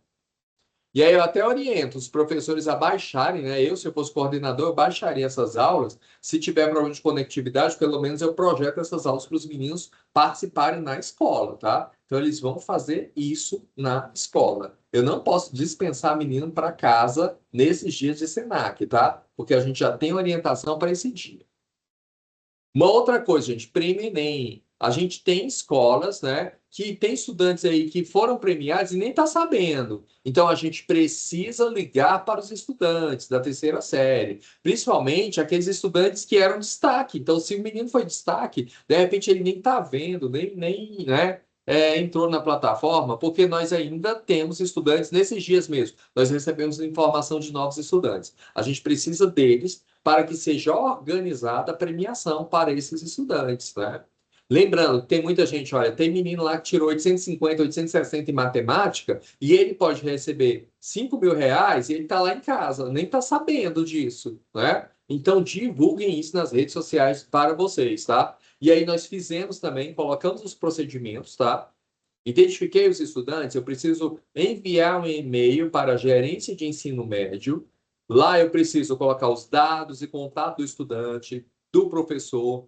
E aí eu até oriento os professores a baixarem, né? Eu, se eu fosse coordenador, eu baixaria essas aulas. Se tiver problema de conectividade, pelo menos eu projeto essas aulas para os meninos participarem na escola, tá? Então eles vão fazer isso na escola. Eu não posso dispensar menino para casa nesses dias de Senac, tá? Porque a gente já tem orientação para esse dia. Uma outra coisa, gente, prêmio Enem. A gente tem escolas, né, que tem estudantes aí que foram premiados e nem está sabendo. Então, a gente precisa ligar para os estudantes da terceira série, principalmente aqueles estudantes que eram destaque. Então, se o menino foi destaque, de repente ele nem está vendo, nem né, entrou na plataforma, porque nós ainda temos estudantes nesses dias mesmo. Nós recebemos informação de novos estudantes. A gente precisa deles para que seja organizada a premiação para esses estudantes, né? Lembrando que tem muita gente, olha, tem menino lá que tirou 850, 860 em matemática e ele pode receber 5 mil reais e ele está lá em casa, nem está sabendo disso, né? Então, divulguem isso nas redes sociais para vocês, tá? E aí nós fizemos também, colocamos os procedimentos, tá? Identifiquei os estudantes, eu preciso enviar um e-mail para a gerência de ensino médio. Lá eu preciso colocar os dados e contato do estudante, do professor,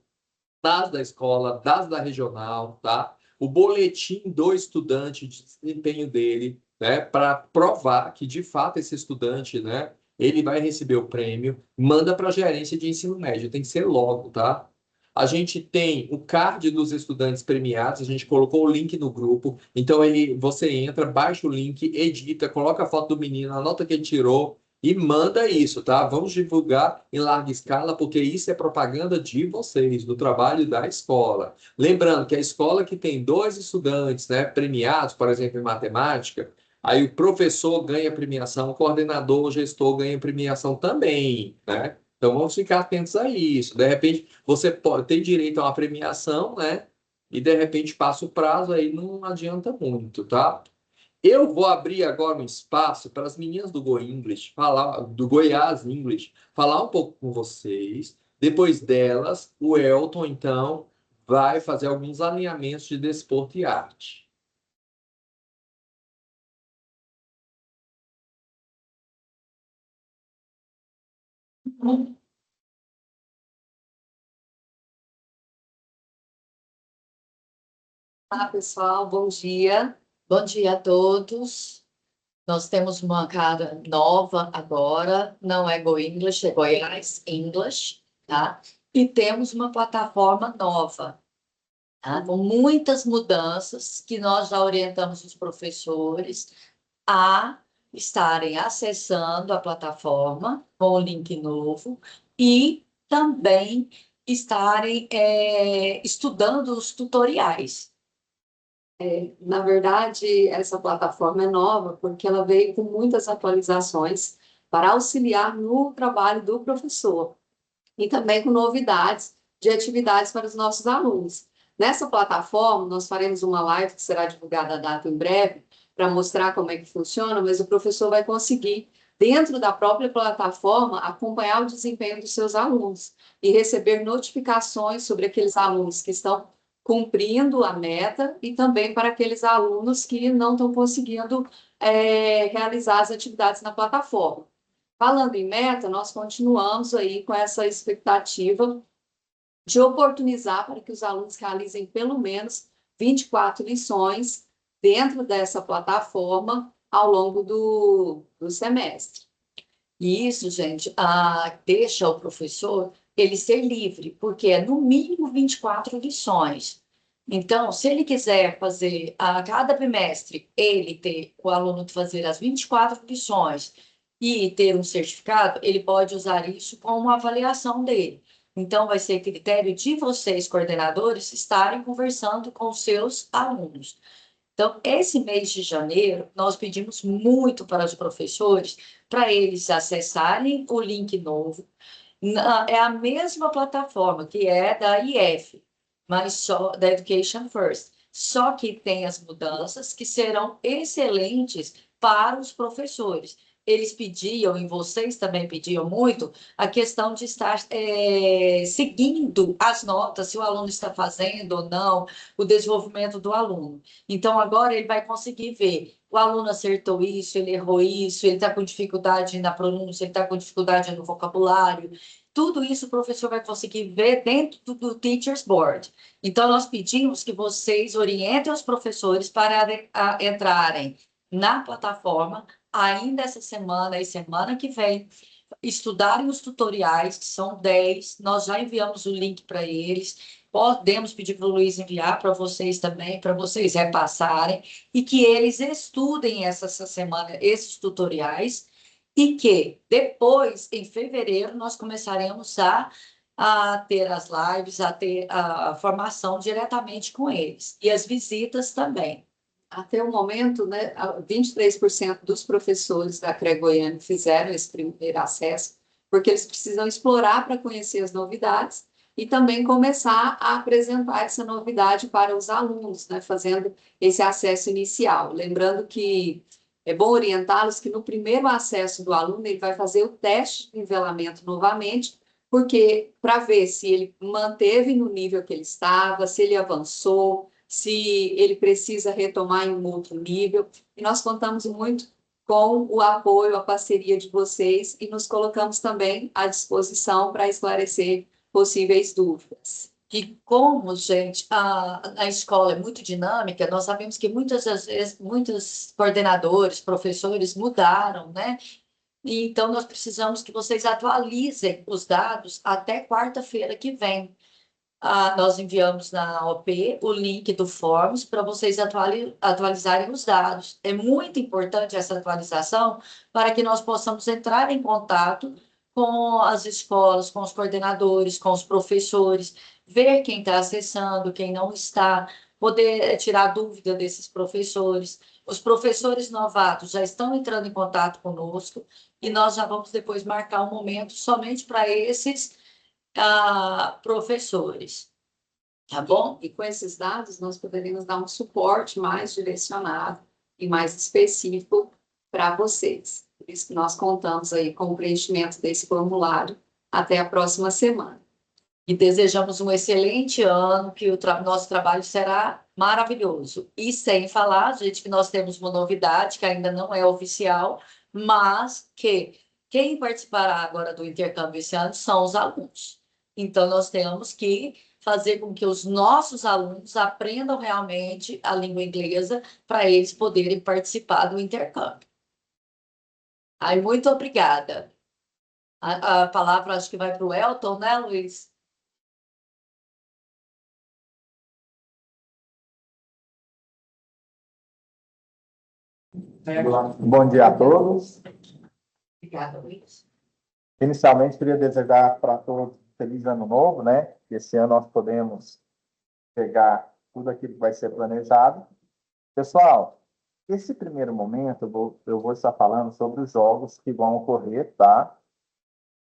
dados da escola, dados da regional, tá? O boletim do estudante, de desempenho dele, né? Para provar que, de fato, esse estudante, né? Ele vai receber o prêmio, manda para a gerência de ensino médio, tem que ser logo, tá? A gente tem o card dos estudantes premiados, a gente colocou o link no grupo, então você entra, baixa o link, edita, coloca a foto do menino, anota que ele tirou, e manda isso, tá? Vamos divulgar em larga escala, porque isso é propaganda de vocês, do trabalho da escola. Lembrando que a escola que tem 2 estudantes, né, premiados, por exemplo, em matemática, aí o professor ganha premiação, o coordenador, o gestor ganha premiação também, né? Então vamos ficar atentos a isso. De repente, você pode ter direito a uma premiação, né? E de repente passa o prazo, aí não adianta muito, tá? Eu vou abrir agora um espaço para as meninas do Go English falar, do Goiás English, falar um pouco com vocês. Depois delas, o Elton, então, vai fazer alguns alinhamentos de desporto e arte. Olá, pessoal, bom dia. Bom dia a todos. Nós temos uma cara nova agora, não é Go English, é Goiás English, tá? E temos uma plataforma nova, tá? Com muitas mudanças que nós já orientamos os professores a estarem acessando a plataforma com o link novo e também estarem estudando os tutoriais. Na verdade, essa plataforma é nova porque ela veio com muitas atualizações para auxiliar no trabalho do professor e também com novidades de atividades para os nossos alunos. Nessa plataforma, nós faremos uma live que será divulgada a data em breve para mostrar como é que funciona, mas o professor vai conseguir, dentro da própria plataforma, acompanhar o desempenho dos seus alunos e receber notificações sobre aqueles alunos que estão cumprindo a meta e também para aqueles alunos que não estão conseguindo realizar as atividades na plataforma. Falando em meta, nós continuamos aí com essa expectativa de oportunizar para que os alunos realizem pelo menos 24 lições dentro dessa plataforma ao longo do semestre. E isso, gente, deixa o professor ele ser livre, porque é no mínimo 24 lições. Então, se ele quiser fazer a cada bimestre, o aluno fazer as 24 lições e ter um certificado, ele pode usar isso como uma avaliação dele. Então, vai ser critério de vocês, coordenadores, estarem conversando com os seus alunos. Então, esse mês de janeiro, nós pedimos muito para os professores, para eles acessarem o link novo. É a mesma plataforma que é da IF, mas só da Education First. Só que tem as mudanças que serão excelentes para os professores. Eles pediam, e vocês também pediam muito, a questão de estar seguindo as notas, se o aluno está fazendo ou não, o desenvolvimento do aluno. Então, agora ele vai conseguir ver. O aluno acertou isso, ele errou isso, ele está com dificuldade na pronúncia, ele está com dificuldade no vocabulário. Tudo isso o professor vai conseguir ver dentro do Teachers Board. Então, nós pedimos que vocês orientem os professores para entrarem na plataforma ainda essa semana e semana que vem, estudarem os tutoriais, que são 10, nós já enviamos o link para eles, podemos pedir para o Luiz enviar para vocês também, para vocês repassarem, e que eles estudem essa semana esses tutoriais, e que depois, em fevereiro, nós começaremos a ter as lives, a ter a formação diretamente com eles, e as visitas também. Até o momento, né, 23% dos professores da CRE Goiânia fizeram esse primeiro acesso, porque eles precisam explorar para conhecer as novidades e também começar a apresentar essa novidade para os alunos, né, fazendo esse acesso inicial. Lembrando que é bom orientá-los que no primeiro acesso do aluno, ele vai fazer o teste de nivelamento novamente, porque para ver se ele manteve no nível que ele estava, se ele avançou, se ele precisa retomar em um outro nível. E nós contamos muito com o apoio, a parceria de vocês e nos colocamos também à disposição para esclarecer possíveis dúvidas. E como, gente, a escola é muito dinâmica, nós sabemos que muitas vezes, muitos coordenadores, professores mudaram, né? E então, nós precisamos que vocês atualizem os dados até quarta-feira que vem. Nós enviamos na OP o link do Forms para vocês atualizarem os dados. É muito importante essa atualização para que nós possamos entrar em contato com as escolas, com os coordenadores, com os professores, ver quem está acessando, quem não está, poder tirar dúvida desses professores. Os professores novatos já estão entrando em contato conosco e nós já vamos depois marcar um momento somente para esses professores, tá bom? E com esses dados, nós poderíamos dar um suporte mais direcionado e mais específico para vocês. Por isso que nós contamos aí com o preenchimento desse formulário até a próxima semana. E desejamos um excelente ano, que o nosso trabalho será maravilhoso. E sem falar, gente, que nós temos uma novidade que ainda não é oficial, mas que quem participará agora do intercâmbio esse ano são os alunos. Então, nós temos que fazer com que os nossos alunos aprendam realmente a língua inglesa para eles poderem participar do intercâmbio. Aí, muito obrigada. A palavra acho que vai para o Elton, né, Luiz? Bom dia a todos. Obrigada, Luiz. Inicialmente, queria desejar para todos um feliz ano novo, né? Que esse ano nós podemos pegar tudo aquilo que vai ser planejado. Pessoal, esse primeiro momento eu vou estar falando sobre os jogos que vão ocorrer, tá?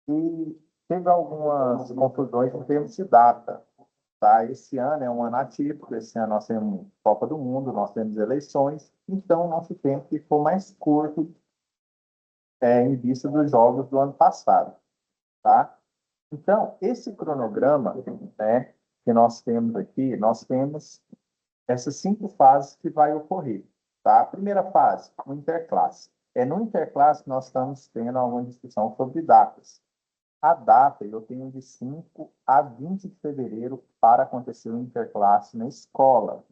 E teve algumas confusões em termos de data, tá? Esse ano é um ano atípico, esse ano nós temos Copa do Mundo, nós temos eleições, então o nosso tempo ficou mais curto em vista dos jogos do ano passado, tá? Então, esse cronograma, né, que nós temos aqui, nós temos essas 5 fases que vai ocorrer, tá? A primeira fase, o interclasse. No interclasse nós estamos tendo alguma discussão sobre datas. A data eu tenho de 5 a 20 de fevereiro para acontecer o interclasse na escola.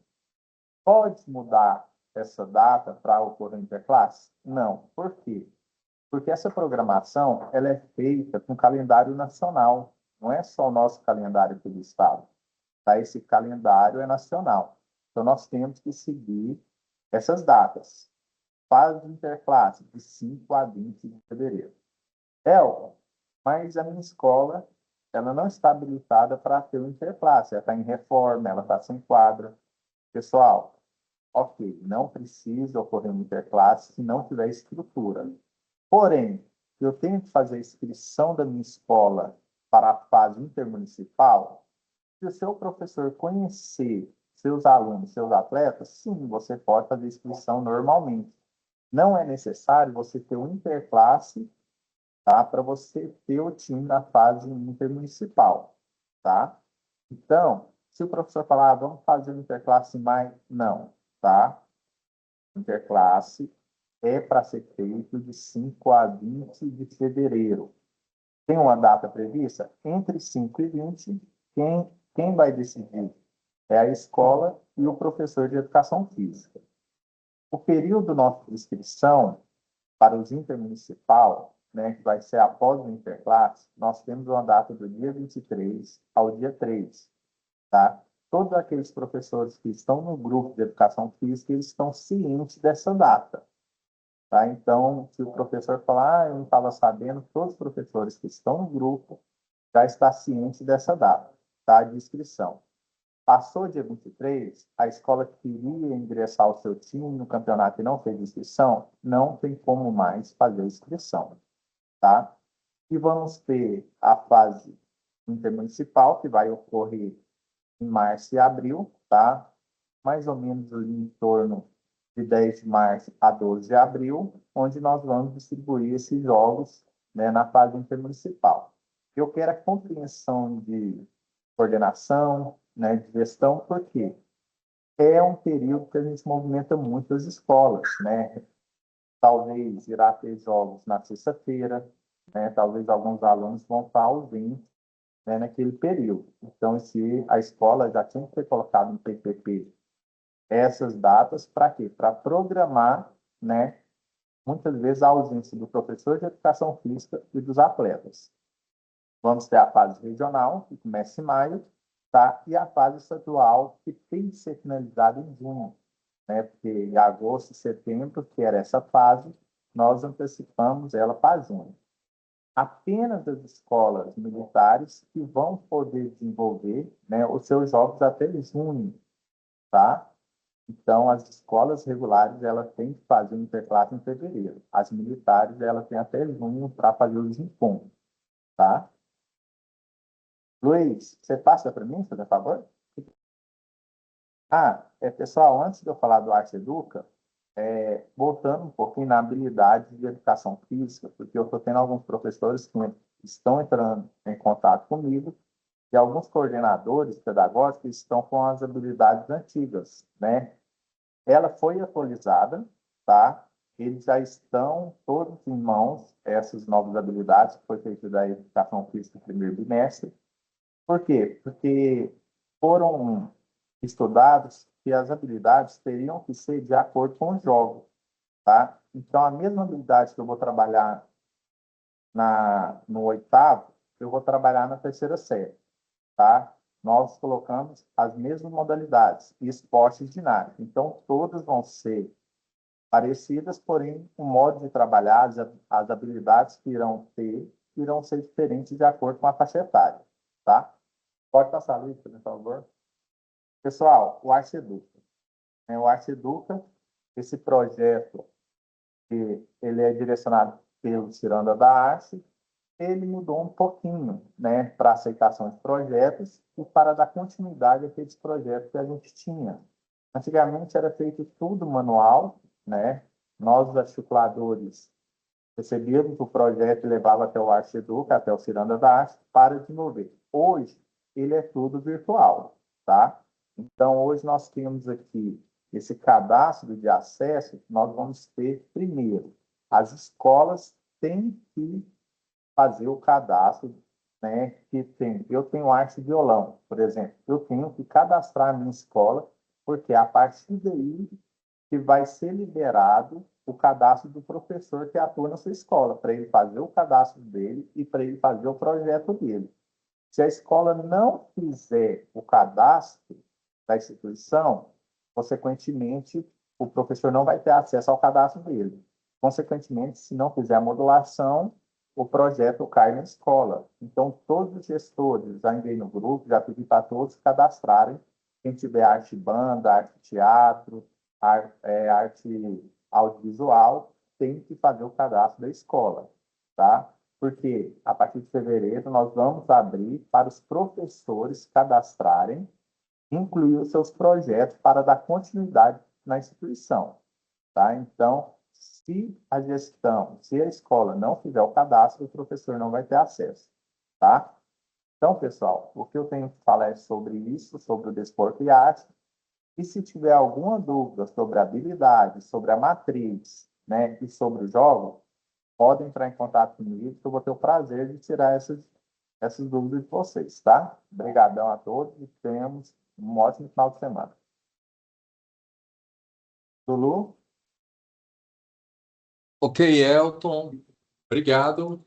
Pode mudar essa data para ocorrer o interclasse? Não. Por quê? Porque essa programação ela é feita com calendário nacional, não é só o nosso calendário aqui do Estado. Tá? Esse calendário é nacional. Então, nós temos que seguir essas datas. Fase de interclasse, de 5 a 20 de fevereiro. Elton, mas a minha escola ela não está habilitada para ter uma interclasse, ela está em reforma, ela está sem quadra. Pessoal, ok, não precisa ocorrer uma interclasse se não tiver estrutura. Porém, eu tenho que fazer a inscrição da minha escola para a fase intermunicipal. Se o seu professor conhecer seus alunos, seus atletas, sim, você pode fazer inscrição normalmente. Não é necessário você ter uma interclasse, tá? Para você ter o time na fase intermunicipal, tá? Então, se o professor falar, vamos fazer uma interclasse mais, não, tá? Interclasse é para ser feito de 5 a 20 de fevereiro. Tem uma data prevista? Entre 5 e 20, quem vai decidir é a escola e o professor de educação física. O período nosso de inscrição para os intermunicipal, né, que vai ser após o interclasse, nós temos uma data do dia 23 ao dia 3, tá? Todos aqueles professores que estão no grupo de educação física, eles estão cientes dessa data, tá? Então, se o professor falar, eu não estava sabendo, todos os professores que estão no grupo já estão cientes dessa data, tá? De inscrição. Passou dia 23, a escola que queria ingressar o seu time no campeonato e não fez inscrição, não tem como mais fazer inscrição, tá? E vamos ter a fase intermunicipal, que vai ocorrer em março e abril, tá? Mais ou menos ali em torno de 10 de março a 12 de abril, onde nós vamos distribuir esses jogos, né, na fase intermunicipal. Eu quero a compreensão de coordenação, né, de gestão, porque é um período que a gente movimenta muito as escolas, né? Talvez irá ter jogos na sexta-feira, né? Talvez alguns alunos vão estar ausentes, né, naquele período. Então, se a escola já tinha que ter colocado no PPP essas datas, para quê? Para programar, né, muitas vezes a ausência do professor de educação física e dos atletas. Vamos ter a fase regional, que começa em maio, tá? E a fase estadual, que tem que ser finalizada em junho, né? Porque em agosto e setembro, que era essa fase, nós antecipamos ela para junho. Apenas as escolas militares que vão poder desenvolver, né, os seus jogos até junho, tá? Então, as escolas regulares, elas têm que fazer o interclasse em fevereiro. As militares, elas têm até junho para fazer os encontros, tá? Luiz, você passa para mim, por favor? Pessoal, antes de eu falar do Arte Educa, voltando um pouquinho na habilidade de educação física, porque eu estou tendo alguns professores que estão entrando em contato comigo e alguns coordenadores pedagógicos estão com as habilidades antigas, né? Ela foi atualizada, tá? Eles já estão todos em mãos, essas novas habilidades que foi feita da educação física no primeiro bimestre. Por quê? Porque foram estudados que as habilidades teriam que ser de acordo com os jogos, tá? Então, a mesma habilidade que eu vou trabalhar no oitavo, eu vou trabalhar na terceira série, tá? Nós colocamos as mesmas modalidades, esportes dinámicos. Então, todas vão ser parecidas, porém, o modo de trabalhar, as habilidades que irão ter, irão ser diferentes de acordo com a faixa etária, tá? Pode passar a lista, por favor. Pessoal, o Arte Educa. O Arte Educa, esse projeto, que ele é direcionado pelo Ciranda da Arte, ele mudou um pouquinho, né, para aceitação de projetos e para dar continuidade àqueles projetos que a gente tinha. Antigamente era feito tudo manual, né? Nós, os articuladores, recebíamos o projeto e levava até o Arte Educa, até o Ciranda da Arte, para desenvolver. Hoje, ele é tudo virtual, tá? Então, hoje nós temos aqui esse cadastro de acesso, nós vamos ter, primeiro, as escolas têm que fazer o cadastro, né, eu tenho arte violão, por exemplo, eu tenho que cadastrar a minha escola, porque é a partir daí que vai ser liberado o cadastro do professor que atua na sua escola, para ele fazer o cadastro dele e para ele fazer o projeto dele. Se a escola não fizer o cadastro da instituição, consequentemente, o professor não vai ter acesso ao cadastro dele. Consequentemente, se não fizer a modulação, o projeto cai na escola. Então, todos os gestores, já enviei no grupo, já pedi para todos cadastrarem. Quem tiver arte banda, arte teatro, arte audiovisual, tem que fazer o cadastro da escola, tá? Porque a partir de fevereiro nós vamos abrir para os professores cadastrarem, incluir os seus projetos para dar continuidade na instituição, tá? Então, se a gestão, se a escola não fizer o cadastro, o professor não vai ter acesso, tá? Então, pessoal, o que eu tenho que falar é sobre isso, sobre o desporto e arte. E se tiver alguma dúvida sobre a habilidade, sobre a matriz, né, e sobre o jogo, podem entrar em contato comigo, que eu vou ter o prazer de tirar essas dúvidas de vocês, tá? Obrigadão a todos e tenhamos um ótimo final de semana. Lulu? Ok, Elton. Obrigado.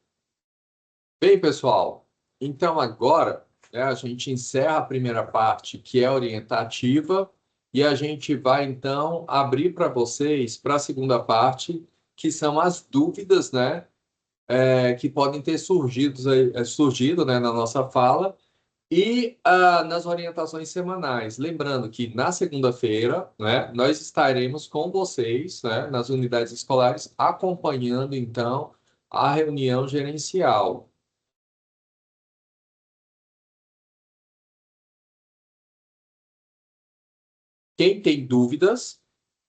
Bem, pessoal, então agora, né, a gente encerra a primeira parte, que é orientativa, e a gente vai, então, abrir para vocês, para a segunda parte, que são as dúvidas, né, que podem ter surgido, né, na nossa fala, e nas orientações semanais. Lembrando que na segunda-feira, né, nós estaremos com vocês, né, nas unidades escolares, acompanhando, então, a reunião gerencial. Quem tem dúvidas,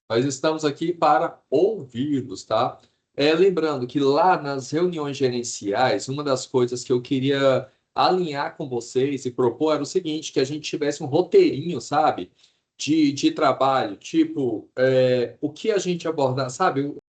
nós estamos aqui para ouvi-los, tá? Lembrando que lá nas reuniões gerenciais, uma das coisas que eu queria alinhar com vocês e propor era o seguinte, que a gente tivesse um roteirinho, sabe? De trabalho, tipo, o que a gente abordar, sabe?